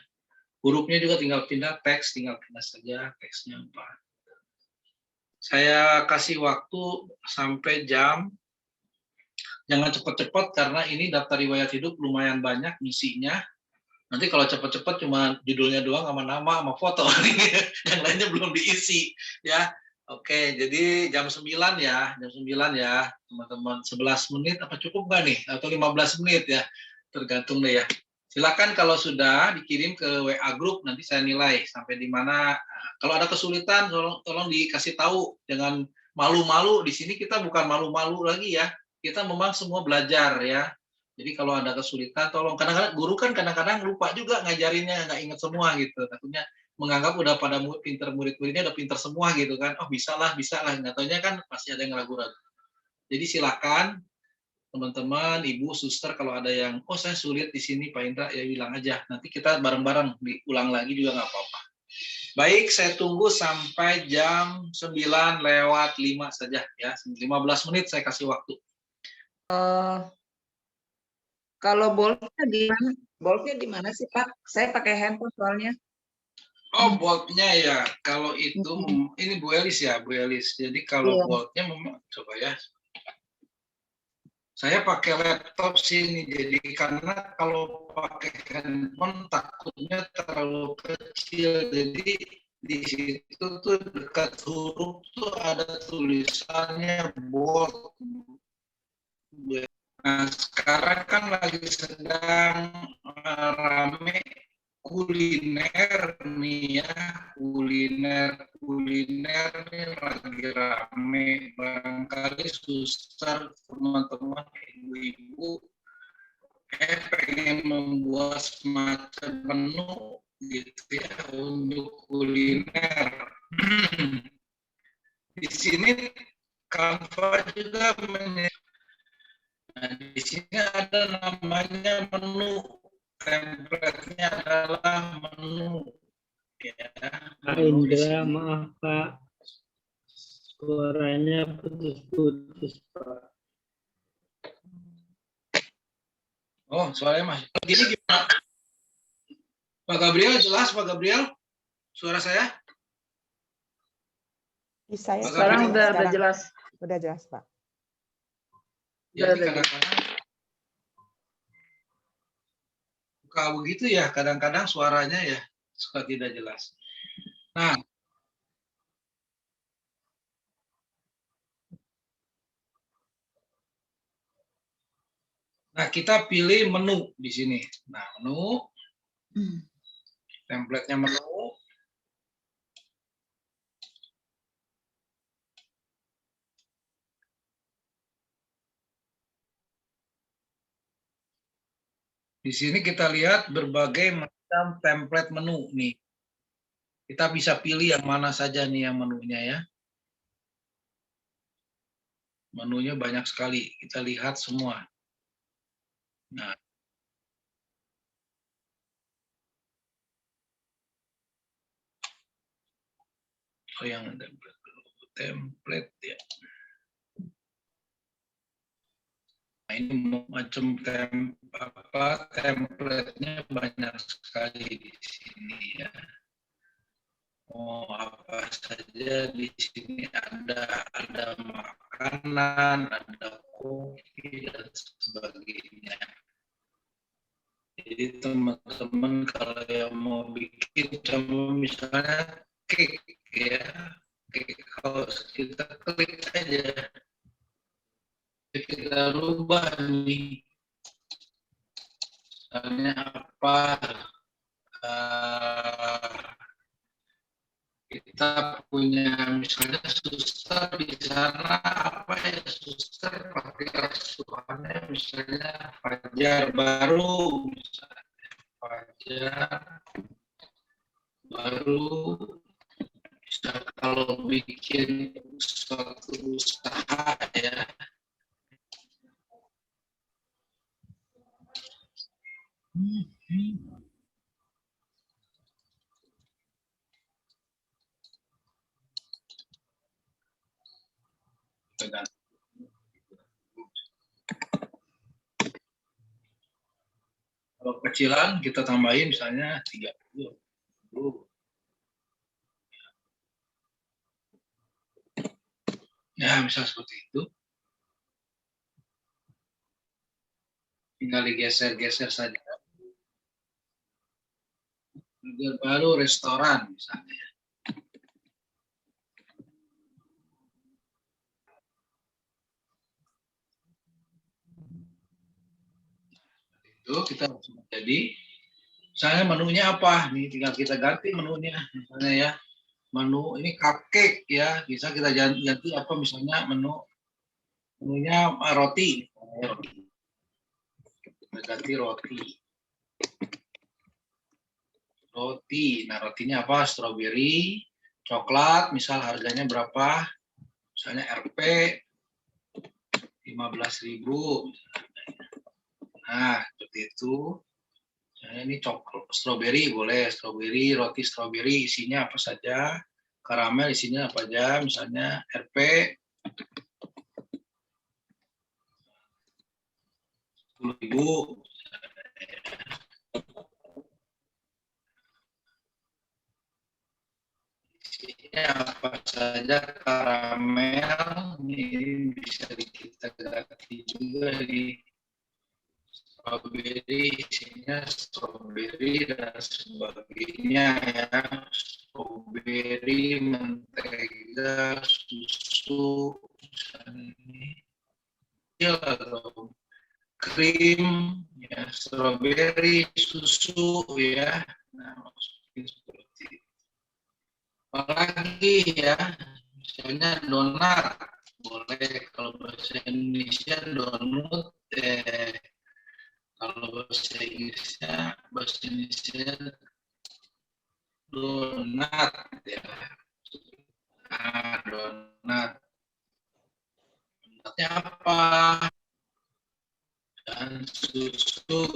Hurufnya juga tinggal pindah, teks tinggal pindah saja teksnya apa. Saya kasih waktu sampai jam. Jangan cepat-cepat karena ini daftar riwayat hidup lumayan banyak misinya. Nanti kalau cepat-cepat cuma judulnya doang sama nama sama foto. Yang lainnya belum diisi ya. Oke, jadi jam 9 ya, teman-teman. 11 menit apa cukup nggak nih? Atau 15 menit ya, tergantung deh ya. Silakan kalau sudah dikirim ke WA grup, nanti saya nilai sampai di mana. Kalau ada kesulitan, tolong dikasih tahu. Jangan malu-malu, di sini kita bukan malu-malu lagi ya. Kita memang semua belajar ya. Jadi kalau ada kesulitan, tolong. Kadang-kadang guru kan kadang-kadang lupa juga ngajarinnya, nggak inget semua gitu. Takutnya menganggap udah pada pinter murid-muridnya udah pinter semua gitu kan. Oh bisa lah. Nggak taunya kan pasti ada yang ragu-ragu. Jadi silakan teman-teman, ibu, suster kalau ada yang, oh saya sulit di sini Pak Indra, ya bilang aja. Nanti kita bareng-bareng diulang lagi juga nggak apa-apa. Baik, saya tunggu sampai jam 9:05 saja ya. 15 menit saya kasih waktu. Kalau boltnya di mana? Boltnya di mana sih, Pak? Saya pakai handphone soalnya. Oh, boltnya ya. Kalau itu ini Bu Elis ya, Bu Elis. Jadi kalau boltnya memang coba ya. Saya pakai laptop sini, jadi karena kalau pakai handphone takutnya terlalu kecil. Jadi di situ tuh dekat huruf tuh ada tulisannya bold. Nah, sekarang kan lagi sedang rame kuliner nih ya, kuliner nih lagi rame. Barangkali suster teman-teman ibu-ibu pengen membuat semacam menu gitu ya untuk kuliner. Di sini Canva juga nah, di sini ada namanya menu, template-nya adalah menu. Ya, Pak Indra, maaf Pak, suaranya putus-putus Pak. Oh, suaranya masih. Gini gimana? Pak Gabriel jelas, Pak Gabriel? Suara saya? Saya sekarang udah jelas. Udah jelas, Pak. Jadi kadang-kadang suka begitu ya, kadang-kadang suaranya ya suka tidak jelas. Nah, Nah, kita pilih menu di sini. Nah, menu, template-nya menu. Di sini kita lihat berbagai macam template menu nih. Kita bisa pilih yang mana saja nih yang menunya ya. Menunya banyak sekali, kita lihat semua. Nah, oh yang template ya. Nah, ini macam template-nya banyak sekali di sini ya. Oh, apa saja di sini ada makanan, ada kopi dan sebagainya. Jadi teman-teman kalau yang mau bikin contoh misalnya cake ya, cake house kita klik aja, kita rubah nih, misalnya apa, kita punya misalnya suster di sana apa ya suster pakai asuhannya misalnya Fajar baru misalnya Fajar baru bisa kalau bikin suatu usaha ya dengan kalau kecilan kita tambahin misalnya 30. Ya, misal seperti itu. Tinggal digeser-geser saja. Baru restoran misalnya. Itu kita jadi misalnya menunya apa nih tinggal kita ganti menunya misalnya ya menu ini cupcake ya bisa kita ganti apa misalnya menunya roti kita ganti roti nah rotinya apa strawberry coklat misal harganya berapa misalnya Rp 15.000 nah seperti itu. Nah, ini coklat strawberry boleh strawberry roti strawberry isinya apa saja karamel isinya apa aja misalnya Rp 10.000 isinya apa saja karamel ini bisa kita ganti juga di strawberry isinya strawberry dan sebagainya ya strawberry mentega susu misalnya ini atau krim ya strawberry susu ya nah seperti itu. Apalagi ya misalnya donat boleh kalau bahasa Indonesia donut kalau bahasa Indonesia donat ya donatnya apa dan susu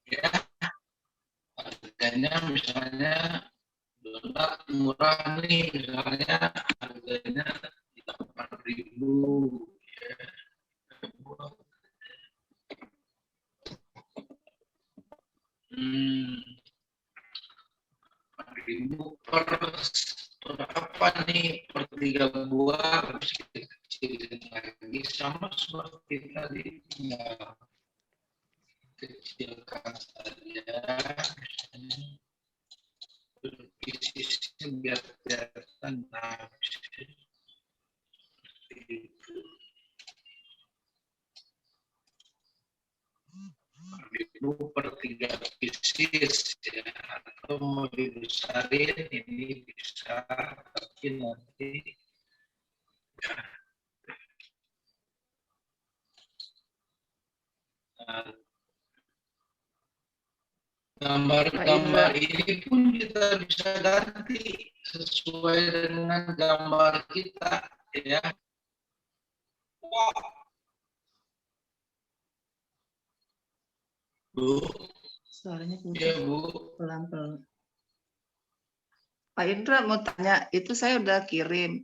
ya harganya misalnya donat murah nih misalnya harganya 8.000 ya. 8.000 per apa nih per 3 buah harus kita kecilin lagi sama seperti tadi tinggal kecilkan saja sisi biar kelihatan nah itu persis ya, atau mau dibesarin ini bisa, tapi nanti gambar-gambar ini pun kita bisa ganti sesuai dengan gambar kita ya. Bu, Suaranya ya Bu. pelan-pelan. Pak Indra mau tanya, itu saya udah kirim.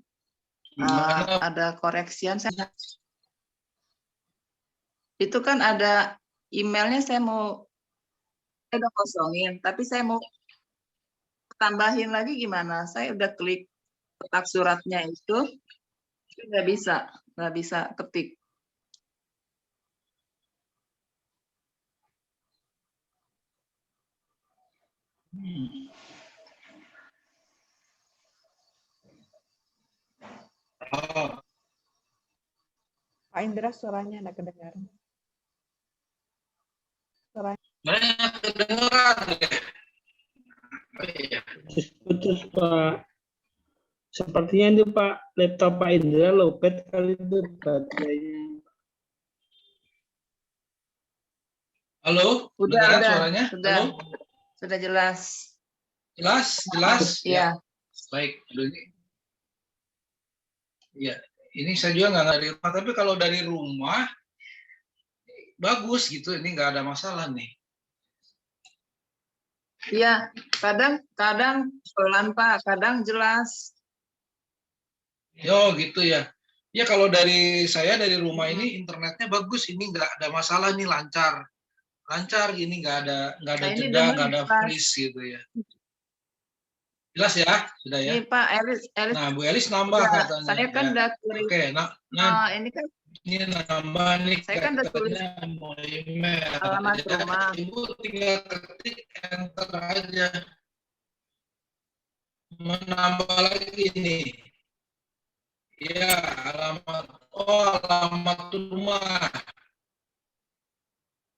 Ada koreksian saya. Itu kan ada emailnya saya udah kosongin, tapi saya mau tambahin lagi gimana? Saya udah klik kotak suratnya itu, nggak bisa ketik. Oh, Pak Indra suaranya ada kedengaran. mana kedengeran ya? Oh, iya. Putus Pak. Sepertinya itu Pak, laptop Pak Indra lowbat kali itu baterainya. Halo, Udah, suaranya? sudah. Halo? Sudah jelas. Jelas? Iya. Ya. Baik, ya, ini saya juga nggak dari rumah, tapi kalau dari rumah bagus gitu, ini nggak ada masalah nih. Iya, kadang pelan Pak, kadang jelas. Yo gitu ya. Ya kalau dari saya dari rumah ini internetnya bagus, ini nggak ada masalah nih, lancar ini nggak ada Nah, ini jeda, dengar nggak ada jelas. freeze gitu ya. Jelas ya, sudah ya. Ini Pak Elis. Nah Bu Elis nambah Udah, katanya. saya kan ya. udah kirim. Oke, nah Ini kan ini nambah nih saya kan udah tulis katanya mau email. alamat Ya, rumah. Ibu tinggal ketik enter aja. Menambah lagi nih. Ya, alamat rumah.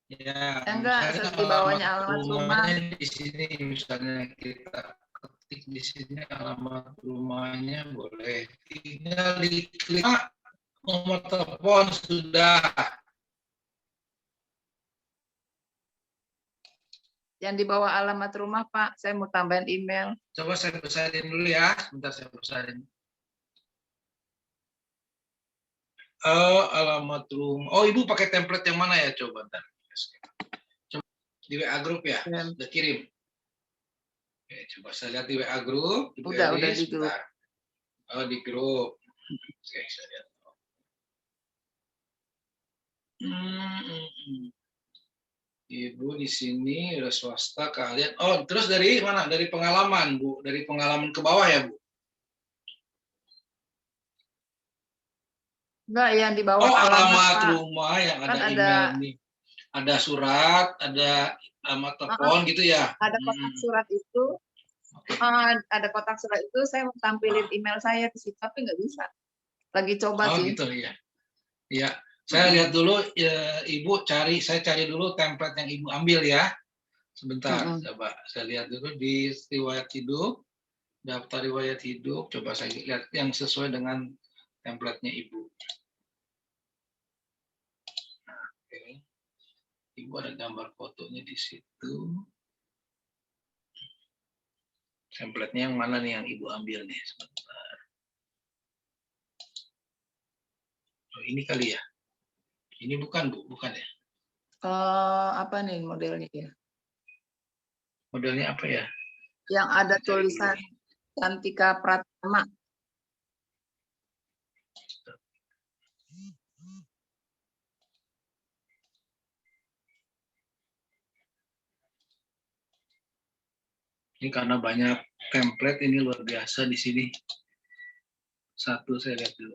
Ya, Enggak, misalnya di bawahnya alamat rumah. rumahnya di sini, misalnya kita ketik di sini alamat rumahnya, boleh tinggal diklik nomor telepon sudah. Yang di bawah alamat rumah Pak, saya mau tambahin email. Coba saya besarin dulu ya, sebentar saya besarin. Oh, alamat rumah. Oh, Ibu pakai template yang mana ya? Coba ntar. Coba di WA Group ya, udah kirim. Oke, coba saya lihat di WA Group. Udah di grup. Oh, di grup. Oke, saya lihat. Ibu di sini udah swasta kalian. Oh, terus dari mana? Dari pengalaman, Bu. Dari pengalaman ke bawah ya, Bu? Enggak, yang di bawah Oh, alamat Pak. rumah yang Kan ada email nih. Ada surat, ada alamat telepon gitu ya? Ada kotak surat itu. Ada kotak surat itu, saya mau tampilin email saya di situ, tapi nggak bisa. Lagi coba sih. Oh, gitu ya. Ya, saya lihat dulu, Ibu saya cari dulu template yang Ibu ambil ya. Sebentar, coba saya lihat dulu di riwayat hidup, daftar riwayat hidup, coba saya lihat yang sesuai dengan template-nya Ibu. Nah, oke. Ibu ada gambar fotonya di situ. Template-nya yang mana nih yang Ibu ambil nih? Sebentar. Oh, ini kali ya? Ini bukan, Bu? Bukan ya? Apa nih modelnya ya? Modelnya apa ya? Yang ada tulisan Cantika Pratama. Ini karena banyak template, ini luar biasa di sini. Satu saya lihat dulu.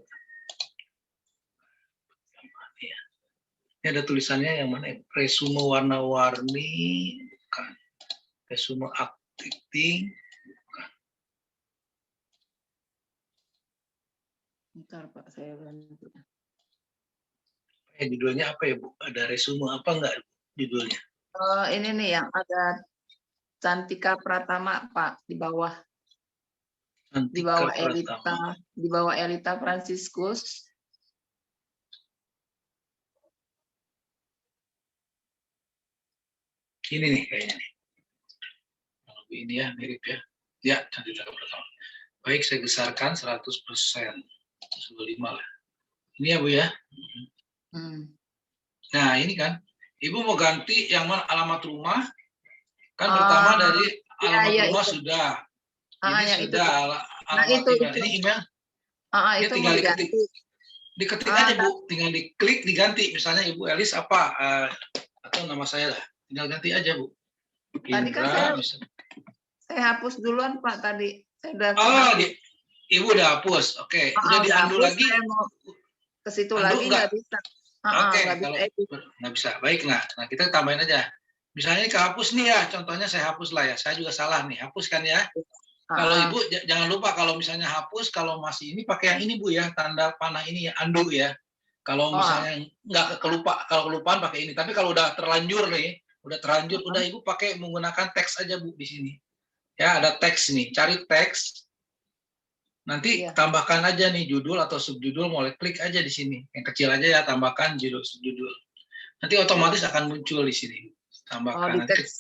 Ini ada tulisannya yang mana? Resume warna-warni, bukan. Resume acting, bukan. Bentar Pak, saya bantu. Judulnya apa ya, Bu? Ada resume apa enggak judulnya? Ini nih yang ada Cantika Pratama, Pak, di bawah Cantika Pratama. di bawah Elita Franciscus. Ini nih kayaknya nih. Ini ya mirip ya. Ya, Cantika Pratama. Baik, saya besarkan 100%. 25 lah. Ini ya Bu ya. Nah ini kan, Ibu mau ganti yang mana alamat rumah? Kan pertama dari alamat rumah itu. sudah. Ini yang sudah alamat itu, email. itu. Ini email. Itu tinggal mau diganti. diketik aja Bu, tinggal diklik diganti. Misalnya Ibu Elis apa atau nama saya lah. Tinggal ganti aja Bu. Tadi kan saya hapus duluan Pak tadi. Saya udah Ibu udah hapus. Oke, udah diundo lagi. Saya mau ke situ Undo lagi nggak bisa. Oke, kalau nggak bisa. Baik, nah kita tambahin aja. Misalnya kehapus nih ya, contohnya saya hapus lah ya. Saya juga salah nih, hapus kan ya. Kalau Ibu jangan lupa kalau misalnya hapus, kalau masih ini pakai yang ini Bu ya, tanda panah ini ya, undo ya. Kalau misalnya nggak kalau kelupaan pakai ini. Tapi kalau udah terlanjur nih, udah Ibu pakai menggunakan teks aja Bu di sini. Ya ada teks nih, cari teks. Nanti tambahkan aja nih judul atau subjudul, mulai klik aja di sini. Yang kecil aja ya, tambahkan judul subjudul. Nanti otomatis akan muncul di sini. Tambahkan di teks.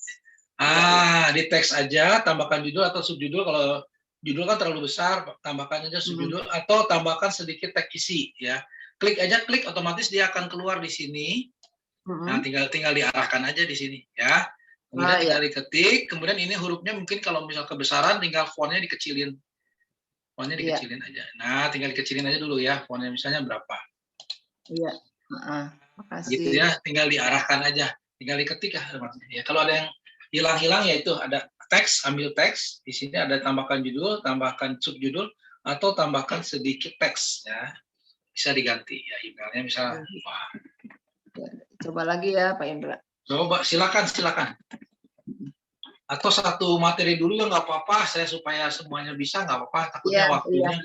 Di teks aja, tambahkan judul atau subjudul. Kalau judul kan terlalu besar, tambahkan aja subjudul atau tambahkan sedikit teks isi ya. Klik aja, klik otomatis dia akan keluar di sini. Nah, tinggal diarahkan aja di sini ya. Kemudian tinggal diketik, kemudian ini hurufnya mungkin kalau misal kebesaran tinggal fontnya dikecilin. Fontnya dikecilin aja. Nah, tinggal dikecilin aja dulu ya. Fontnya misalnya berapa. Iya. Makasih. Gitu ya, tinggal diarahkan aja. Tinggal diketik ya. Kalau ada yang hilang-hilang ya itu ada teks, ambil teks. Di sini ada tambahkan judul, tambahkan subjudul, atau tambahkan sedikit teks ya. Bisa diganti ya emailnya misalnya. Coba lagi ya Pak Indra. Coba, silakan. Atau satu materi dulu ya nggak apa-apa, saya supaya semuanya bisa nggak apa-apa, takutnya waktunya.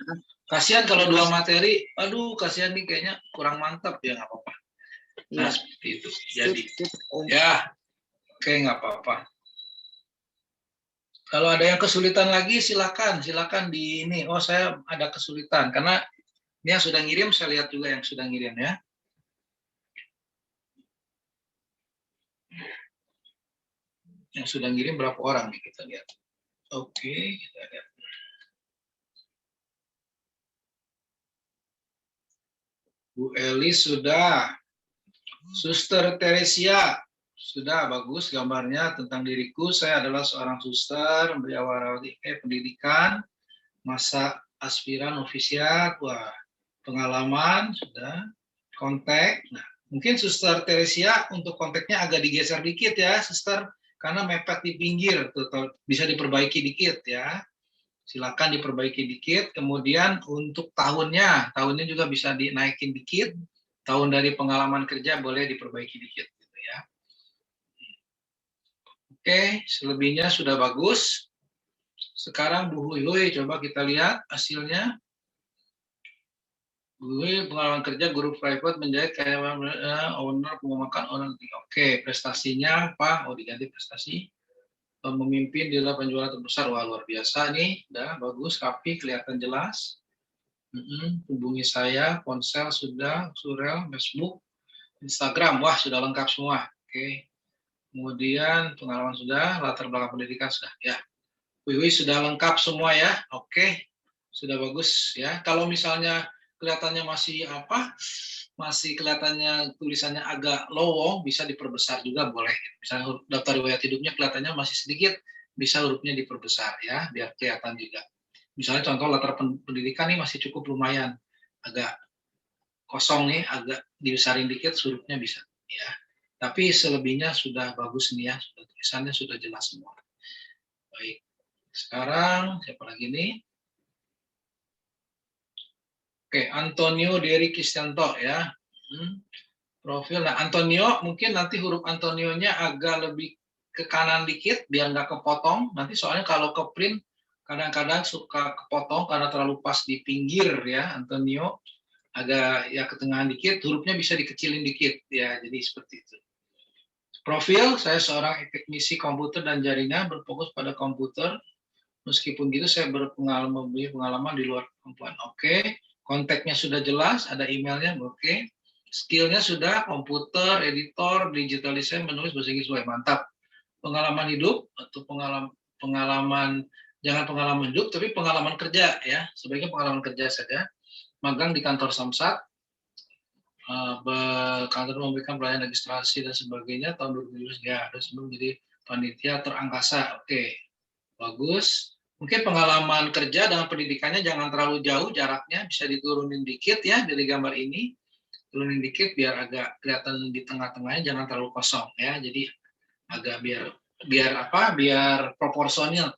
Kasihan kalau 2 materi, aduh kasihan nih kayaknya kurang mantap ya nggak apa-apa. Nah seperti itu. Jadi ya, oke nggak apa-apa. Kalau ada yang kesulitan lagi silakan di ini. Oh saya ada kesulitan karena ini yang sudah ngirim, saya lihat juga yang sudah ngirim ya. Yang sudah ngirim berapa orang nih kita lihat. Oke, kita lihat. Bu Elis sudah. Suster Teresia sudah, bagus gambarnya tentang diriku. Saya adalah seorang suster, membiayai pendidikan, masa aspiran novisiat. Wah, pengalaman sudah. Kontak. Nah, mungkin Suster Teresia untuk kontaknya agak digeser dikit ya, Suster. Karena mepet di pinggir, tuh, bisa diperbaiki dikit ya. Silakan diperbaiki dikit. Kemudian untuk tahunnya juga bisa dinaikin dikit. Tahun dari pengalaman kerja boleh diperbaiki dikit, gitu ya. Oke, selebihnya sudah bagus. Sekarang Bu Huy, coba kita lihat hasilnya. Bu Huy, pengalaman kerja guru private menjahit kayak owner pengemakan owner. Oke, prestasinya apa? Oh, diganti prestasi. Memimpin di penjualan terbesar. Wah, luar biasa nih. Udah bagus, rapi, kelihatan jelas. Hubungi saya, ponsel sudah, surel, Facebook, Instagram. Wah, sudah lengkap semua. Oke. Kemudian pengalaman sudah, latar belakang pendidikan sudah. Ya. Wiwi sudah lengkap semua ya. Oke. Sudah bagus ya. Kalau misalnya kelihatannya masih kelihatannya tulisannya agak lowong, bisa diperbesar juga boleh. Misalnya daftar riwayat hidupnya kelihatannya masih sedikit, bisa hurufnya diperbesar ya, biar kelihatan juga. Misalnya contoh latar pendidikan nih masih cukup lumayan, agak kosong nih, agak dibesarin dikit, hurufnya bisa ya. Tapi selebihnya sudah bagus nih ya, tulisannya sudah jelas semua. Baik. Sekarang siapa lagi nih? Oke, Antonio Dery Kristianto ya. Profil. Nah, Antonio mungkin nanti huruf Antonio-nya agak lebih ke kanan dikit biar nggak kepotong. Nanti soalnya kalau ke print kadang-kadang suka kepotong karena terlalu pas di pinggir ya. Antonio agak ya ke tengah dikit, hurufnya bisa dikecilin dikit ya. Jadi seperti itu. Profil, saya seorang teknisi komputer dan jaringan berfokus pada komputer. Meskipun gitu, saya mempunyai pengalaman di luar kemampuan. Oke. Kontaknya sudah jelas, ada emailnya. Oke. Skillnya sudah, komputer, editor, digital design, menulis bahasa Inggris. Mantap. Pengalaman hidup atau pengalaman jangan pengalaman hidup, tapi pengalaman kerja ya. Sebaiknya pengalaman kerja saja. Magang di kantor Samsat, kantor memberikan pelayanan registrasi dan sebagainya tahun 2017 ya, ada sebelum jadi panitia terangkasa. Oke, bagus. Mungkin pengalaman kerja dengan pendidikannya jangan terlalu jauh jaraknya, bisa diturunin dikit ya dari gambar ini, turunin dikit biar agak kelihatan di tengah-tengahnya, jangan terlalu kosong ya. Jadi agak biar proporsional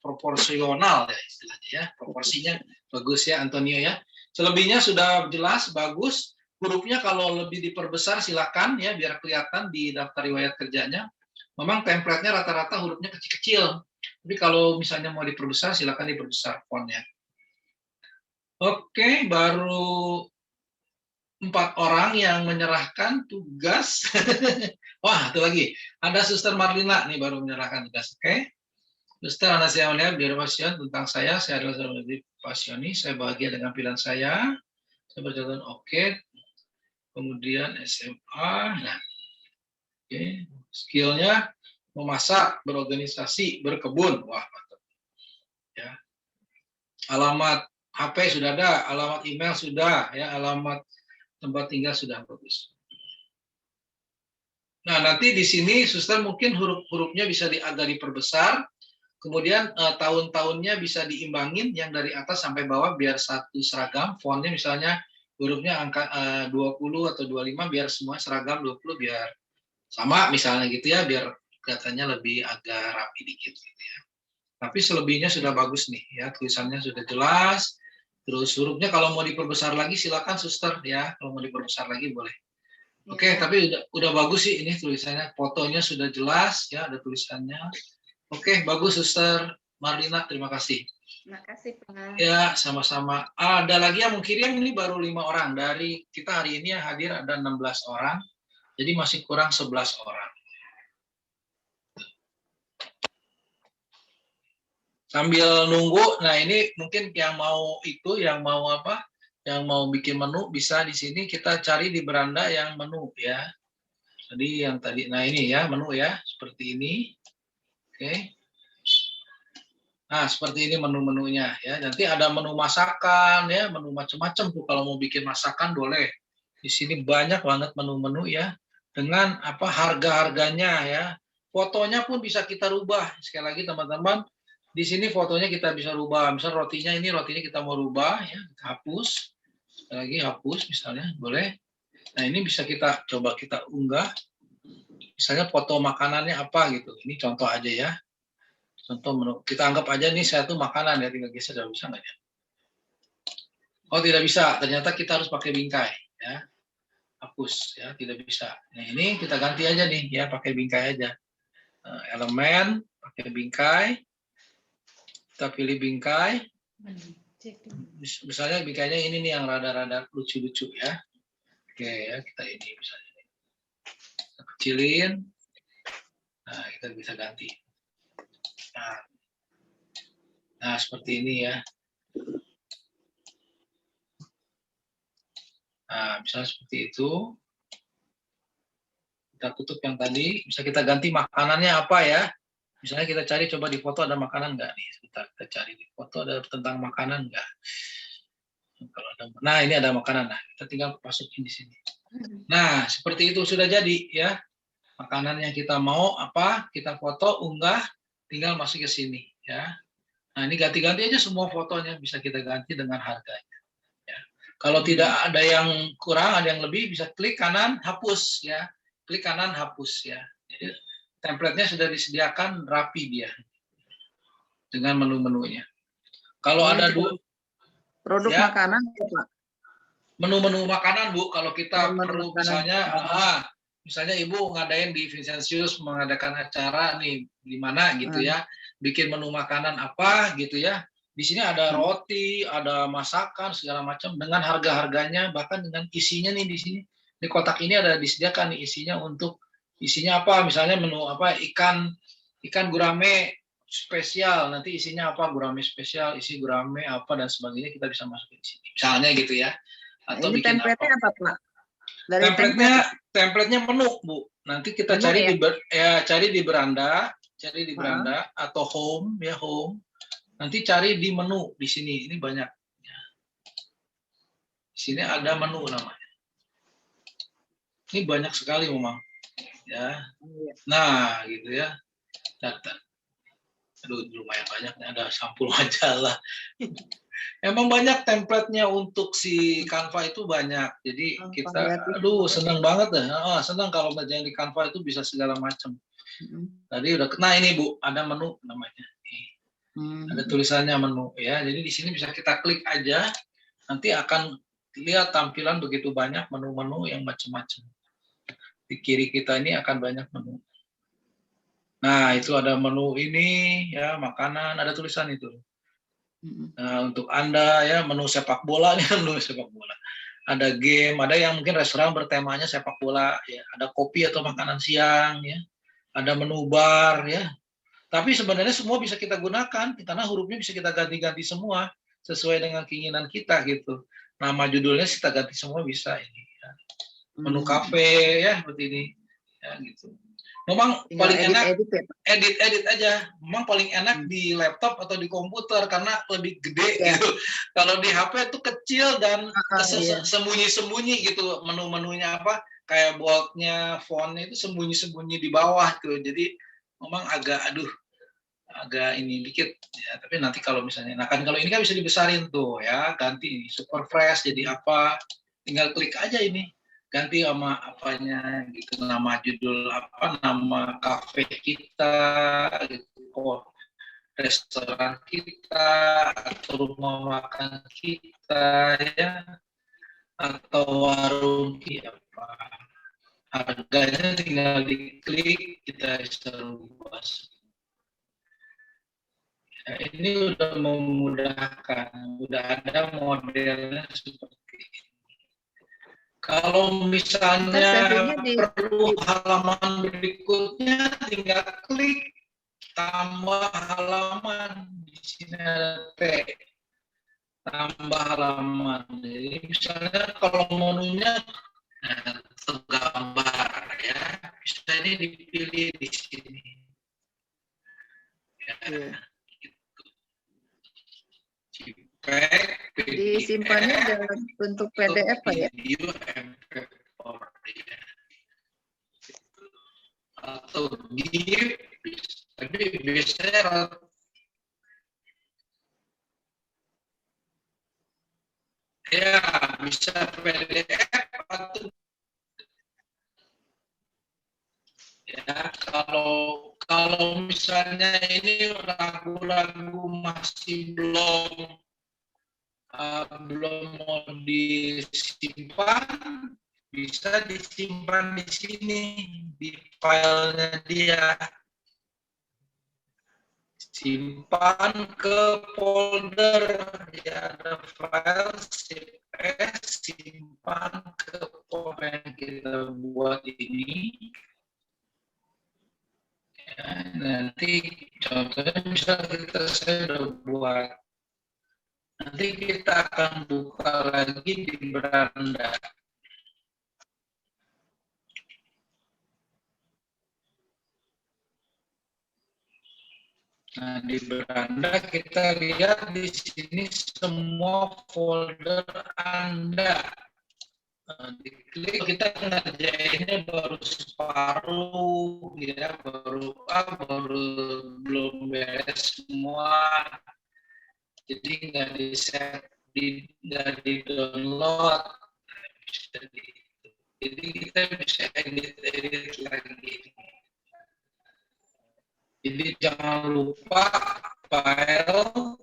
ya istilahnya ya, proporsinya bagus ya Antonio ya. Selebihnya sudah jelas, bagus. Hurufnya kalau lebih diperbesar silakan ya biar kelihatan di daftar riwayat kerjanya. Memang template-nya rata-rata hurufnya kecil-kecil. Tapi kalau misalnya mau diperbesar silakan diperbesar fontnya. Oke, baru 4 orang yang menyerahkan tugas. Wah, itu lagi. Ada Suster Marlina nih baru menyerahkan tugas. Oke. Suster, anak saya melihat biar pasien tentang saya adalah seorang pasionis, saya bahagia dengan pilihan saya berjalan oke. Kemudian SMA, nah, oke. Skillnya memasak, berorganisasi, berkebun, wah mantap. Ya. Alamat HP sudah ada, alamat email sudah, ya, alamat tempat tinggal sudah bagus. Nah, nanti di sini suster mungkin huruf-hurufnya bisa agak diperbesar, kemudian tahun-tahunnya bisa diimbangin yang dari atas sampai bawah biar satu seragam, fontnya misalnya hurufnya angka 20 atau 25 biar semua seragam, 20 biar sama misalnya gitu ya, biar kelihatannya lebih agak rapi dikit gitu ya. Tapi selebihnya sudah bagus nih ya, tulisannya sudah jelas. Terus hurufnya kalau mau diperbesar lagi silakan suster ya, kalau mau diperbesar lagi boleh. Oke, tapi udah bagus sih ini tulisannya, fotonya sudah jelas ya, ada tulisannya. Oke, bagus suster Marlina, terima kasih. Terima kasih Pak. Ya, sama-sama. Ada lagi yang mau kirim, ini baru 5 orang. Dari kita hari ini yang hadir ada 16 orang, jadi masih kurang 11 orang. Sambil nunggu, nah ini mungkin yang mau yang mau bikin menu bisa di sini kita cari di beranda yang menu ya. Jadi yang tadi, nah ini ya menu ya, seperti ini. Oke. Nah seperti ini menu-menunya ya. Nanti ada menu masakan ya, menu macam-macam tuh kalau mau bikin masakan boleh. Di sini banyak banget menu-menu ya, dengan harga-harganya ya. Fotonya pun bisa kita rubah. Sekali lagi teman-teman, di sini fotonya kita bisa rubah. Misal rotinya kita mau rubah ya, kita hapus. Sekali lagi hapus misalnya, boleh. Nah, ini bisa kita coba kita unggah. Misalnya foto makanannya apa gitu. Ini contoh aja ya. Contoh menu. Kita anggap aja nih saya tuh makanan ya, tinggal geser, bisa nggak ya? Oh, tidak bisa. Ternyata kita harus pakai bingkai ya. Hapus ya, tidak bisa. Nah, ini kita ganti aja nih ya, pakai bingkai aja. Elemen, pakai bingkai. Kita pilih bingkai. Misalnya bingkainya ini nih yang rada-rada lucu-lucu ya. Oke ya, kita ini misalnya. Kita kecilin. Nah, kita bisa ganti. Nah, seperti ini ya. Nah, misalnya seperti itu. Kita tutup yang tadi. Bisa kita ganti makanannya apa ya. Misalnya kita cari, coba di foto ada makanan nggak nih? Sebentar, kita cari di foto ada tentang makanan nggak? Nah, ini ada makanan. Nah, kita tinggal masukin di sini. Nah, seperti itu sudah jadi ya. Makanan yang kita mau apa, kita foto, unggah, tinggal masuk ke sini ya. Nah, ini ganti-ganti aja semua fotonya, bisa kita ganti dengan harganya. Ya. Kalau tidak ada yang kurang, ada yang lebih, bisa klik kanan, hapus ya. Klik kanan, hapus ya. Jadi, template-nya sudah disediakan rapi dia dengan menu-menunya. Kalau ada produk ya, makanan ya, Pak? Menu-menu makanan Bu, kalau kita perlu misalnya misalnya Ibu ngadain di Vincentius mengadakan acara nih di mana gitu ya, bikin menu makanan apa gitu ya. Di sini ada roti, ada masakan segala macam dengan harga-harganya, bahkan dengan isinya nih di sini. Di kotak ini ada disediakan nih isinya untuk isinya apa, misalnya menu apa, ikan gurame spesial, nanti isinya apa, gurame spesial, isi gurame apa dan sebagainya, kita bisa masukin di sini misalnya gitu ya, atau Ini bikin apa. template-nya apa, Pak? Dari Template-nya menu, Bu. Nanti kita Menu cari ya? cari di beranda atau home ya, home. Nanti cari di menu di sini. Ini banyak. Di sini ada menu namanya. Ini banyak sekali memang. Ya. Nah, gitu ya. Data. Aduh, lumayan banyak. Ada sampul majalah. Emang banyak template-nya untuk si Canva itu banyak. Jadi kita, aduh, senang banget deh. Senang kalau ngerjain di Canva itu bisa segala macam. Tadi udah, nah ini Bu, ada menu namanya. Ada tulisannya menu ya. Jadi di sini bisa kita klik aja, nanti akan lihat tampilan begitu banyak menu-menu yang macam-macam. Di kiri kita ini akan banyak menu. Nah, itu ada menu ini ya, makanan, ada tulisan itu. Nah, untuk Anda ya, menu sepak bola nih, menu sepak bola. Ada game, ada yang mungkin restoran bertemanya sepak bola ya, ada kopi atau makanan siang ya. Ada menu bar ya. Tapi sebenarnya semua bisa kita gunakan karena hurufnya bisa kita ganti-ganti semua sesuai dengan keinginan kita gitu. Nama judulnya kita ganti semua bisa ini ya. Menu kafe ya seperti ini ya gitu. Memang paling enak edit aja. Memang paling enak di laptop atau di komputer karena lebih gede gitu. Kalau di HP itu kecil dan sembunyi-sembunyi gitu, menu-menunya apa, kayak boldnya, fontnya itu sembunyi-sembunyi di bawah tuh. Jadi memang agak ini dikit ya. Tapi nanti kalau misalnya, nah kan kalau ini kan bisa dibesarin tuh ya, ganti ini super fresh jadi apa, tinggal klik aja ini. Ganti sama apanya gitu, nama judul apa, nama kafe kita gitu, restoran kita atau rumah makan kita ya, atau warung apa, harganya tinggal diklik, kita bisa luas. Ya, ini udah memudahkan, udah ada modelnya seperti ini. Kalau misalnya perlu halaman berikutnya, tinggal klik tambah halaman. Di sini ada T, tambah halaman. Jadi misalnya kalau menunya tergambar ya, bisa ini dipilih di sini. Ya. Disimpannya dalam bentuk PDF Pak ya? Atau GIF, tapi biasanya ya bisa PDF atau ya, kalau misalnya ini ragu-ragu masih belum mau disimpan, bisa disimpan di sini di filenya dia, simpan ke folder ya, ada file CSV, simpan ke folder yang kita buat ini ya. Nanti contohnya misalnya saya udah buat, nanti kita akan buka lagi di beranda. Nah, di beranda kita lihat di sini semua folder Anda. Nah, diklik, kita ngerjainnya baru separuh, ya, baru belum beres semua. Jadi nggak di download, jadi kita bisa edit lagi. Jadi jangan lupa file,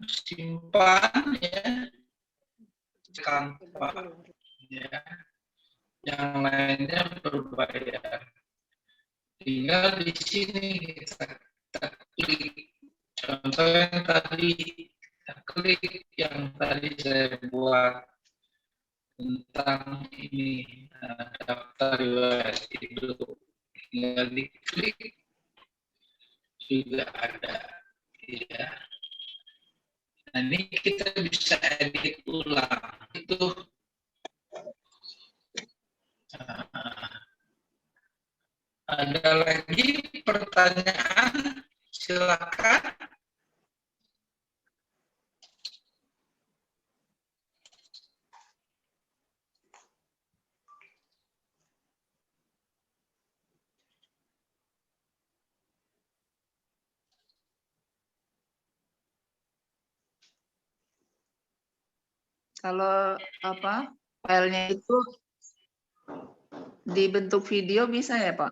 simpan ya, Canva ya. Yang lainnya berbayar. Tinggal di sini kita klik. Contoh yang tadi, kita klik yang tadi saya buat tentang ini. Nah, Nah, daftar riwayat hidup. Tinggal diklik juga ada. Ya. Nah, ini kita bisa edit ulang. Itu ada lagi pertanyaan? Silakan. Kalau filenya itu dibentuk video bisa ya Pak?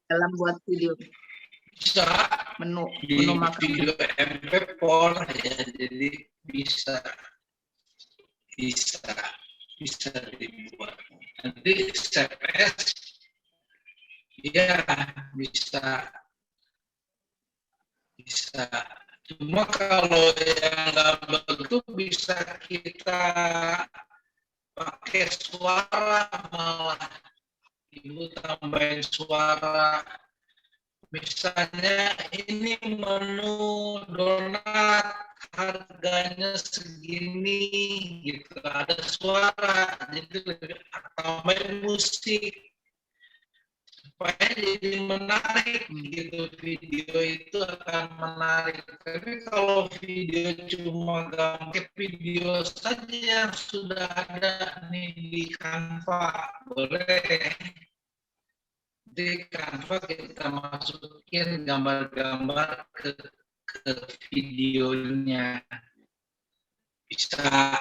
Dalam buat video Bisa menu di makan. video MP4 ya, jadi bisa dibuat. Nanti CPS ya bisa. Cuma kalau yang gambar itu bisa kita pakai suara, malah Ibu tambahin suara. Misalnya ini menu donat harganya segini gitu, ada suara, jadi tambahin musik supaya jadi menarik gitu, video itu akan menarik. Tapi kalau video cuma gambar video saja yang sudah ada nih di Canva, boleh di Canva kita masukin gambar-gambar ke videonya, bisa.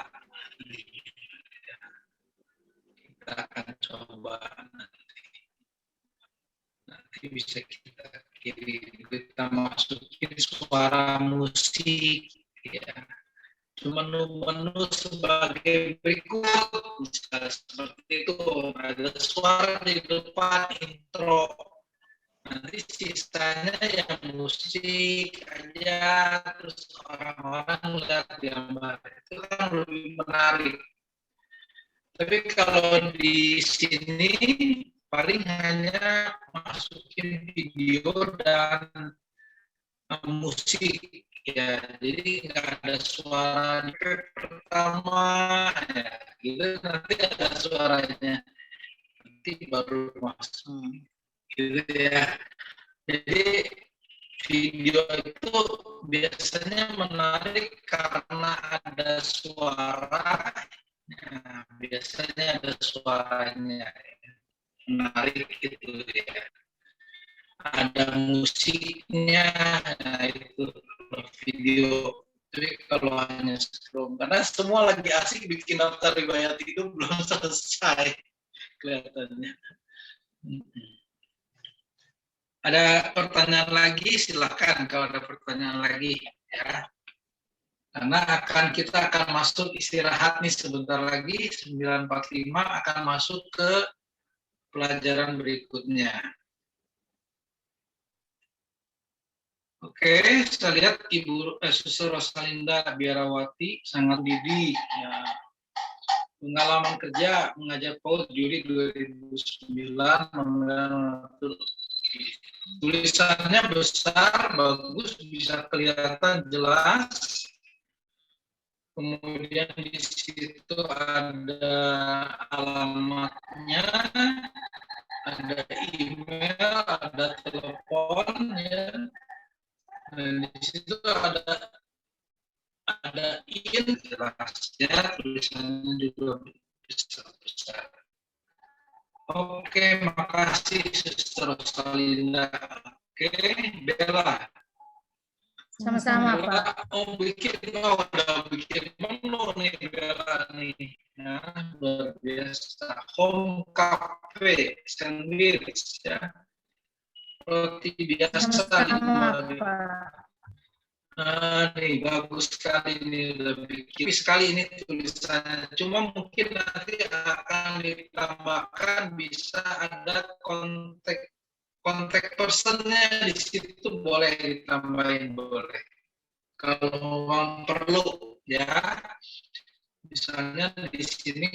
Kita akan coba nanti bisa kita kirim, kita masukin suara musik ya. Menu-menu sebagai berikut, misalnya seperti itu, ada suara di depan intro, nanti sisanya yang musik aja, terus orang-orang lihat gambar, itu kan lebih menarik. Tapi kalau di sini paling hanya masukin video dan musik ya, jadi nggak ada suara di pertama ya, gitu, nanti ada suaranya, nanti baru masuk gitu ya. Jadi video itu biasanya menarik karena ada suara, nah, biasanya ada suaranya, menarik gitu ya. Ada musiknya, nah itu video. Tapi kalau hanya scroll, karena semua lagi asik bikin daftar riwayat itu belum selesai kelihatannya. Ada pertanyaan lagi, silakan kalau ada pertanyaan lagi ya. Karena kita akan masuk istirahat nih sebentar lagi, 9.45 akan masuk ke pelajaran berikutnya. Oke, saya lihat Ibu Suster Rosalinda Biarawati sangat didik. Ya. Pengalaman kerja mengajar PAUD Juli 2009, tulisannya besar, bagus, bisa kelihatan jelas. Kemudian di situ ada alamatnya, ada email, ada telepon, ya. Dan di situ ada in jelasnya, tulisannya juga besar. Oke, makasih Suster Rosalinda. Oke, Bella. Sama-sama, Pak. Udah bikin menu nih Bella nih. Ya, luar biasa. Home cafe sandwich ya. Roti biasa. Sama-sama, Pak. Nih bagus sekali ini, udah bikin sekali ini tulisannya. Cuma mungkin nanti akan ditambahkan, bisa ada kontak personnya di situ, boleh ditambahin, boleh. Kalau memang perlu ya. Misalnya di sini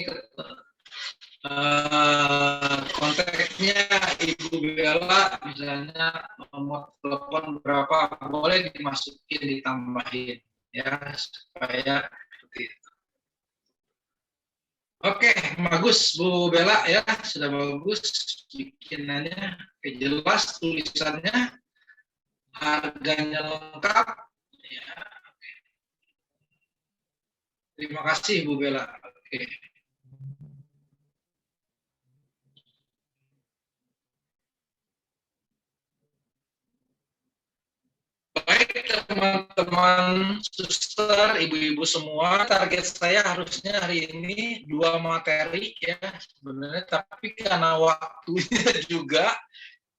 kontaknya Ibu Bella, misalnya nomor telepon berapa, boleh dimasukin, ditambahin ya, supaya seperti itu. Oke, bagus Bu Bella ya, sudah bagus bikinannya, oke, jelas tulisannya, harganya lengkap ya. Terima kasih Bu Bella. Oke. Baik teman-teman suster, ibu-ibu semua, target saya harusnya hari ini 2 materi ya sebenarnya, tapi karena waktunya juga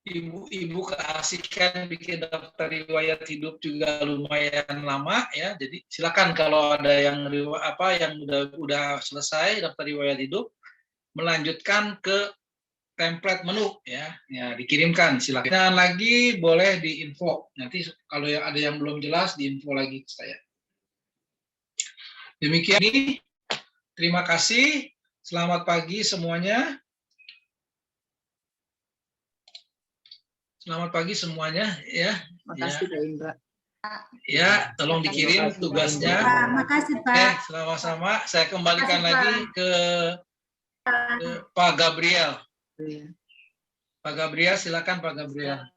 ibu-ibu keasikan bikin daftar riwayat hidup juga lumayan lama ya. Jadi silakan kalau ada yang yang udah selesai daftar riwayat hidup, melanjutkan ke template menu ya, dikirimkan, silakan. Dan lagi boleh diinfo. Nanti kalau ada yang belum jelas diinfo lagi ke saya. Demikian ini. Terima kasih. Selamat pagi semuanya. Selamat pagi semuanya ya. Makasih Pak Indra. Ya, tolong dikirim tugasnya. Makasih Pak. Sama-sama. Saya kembalikan Makasih, Pak. lagi ke Pak Gabriel. Iya. Pak Gabriel, silakan Pak Gabriel.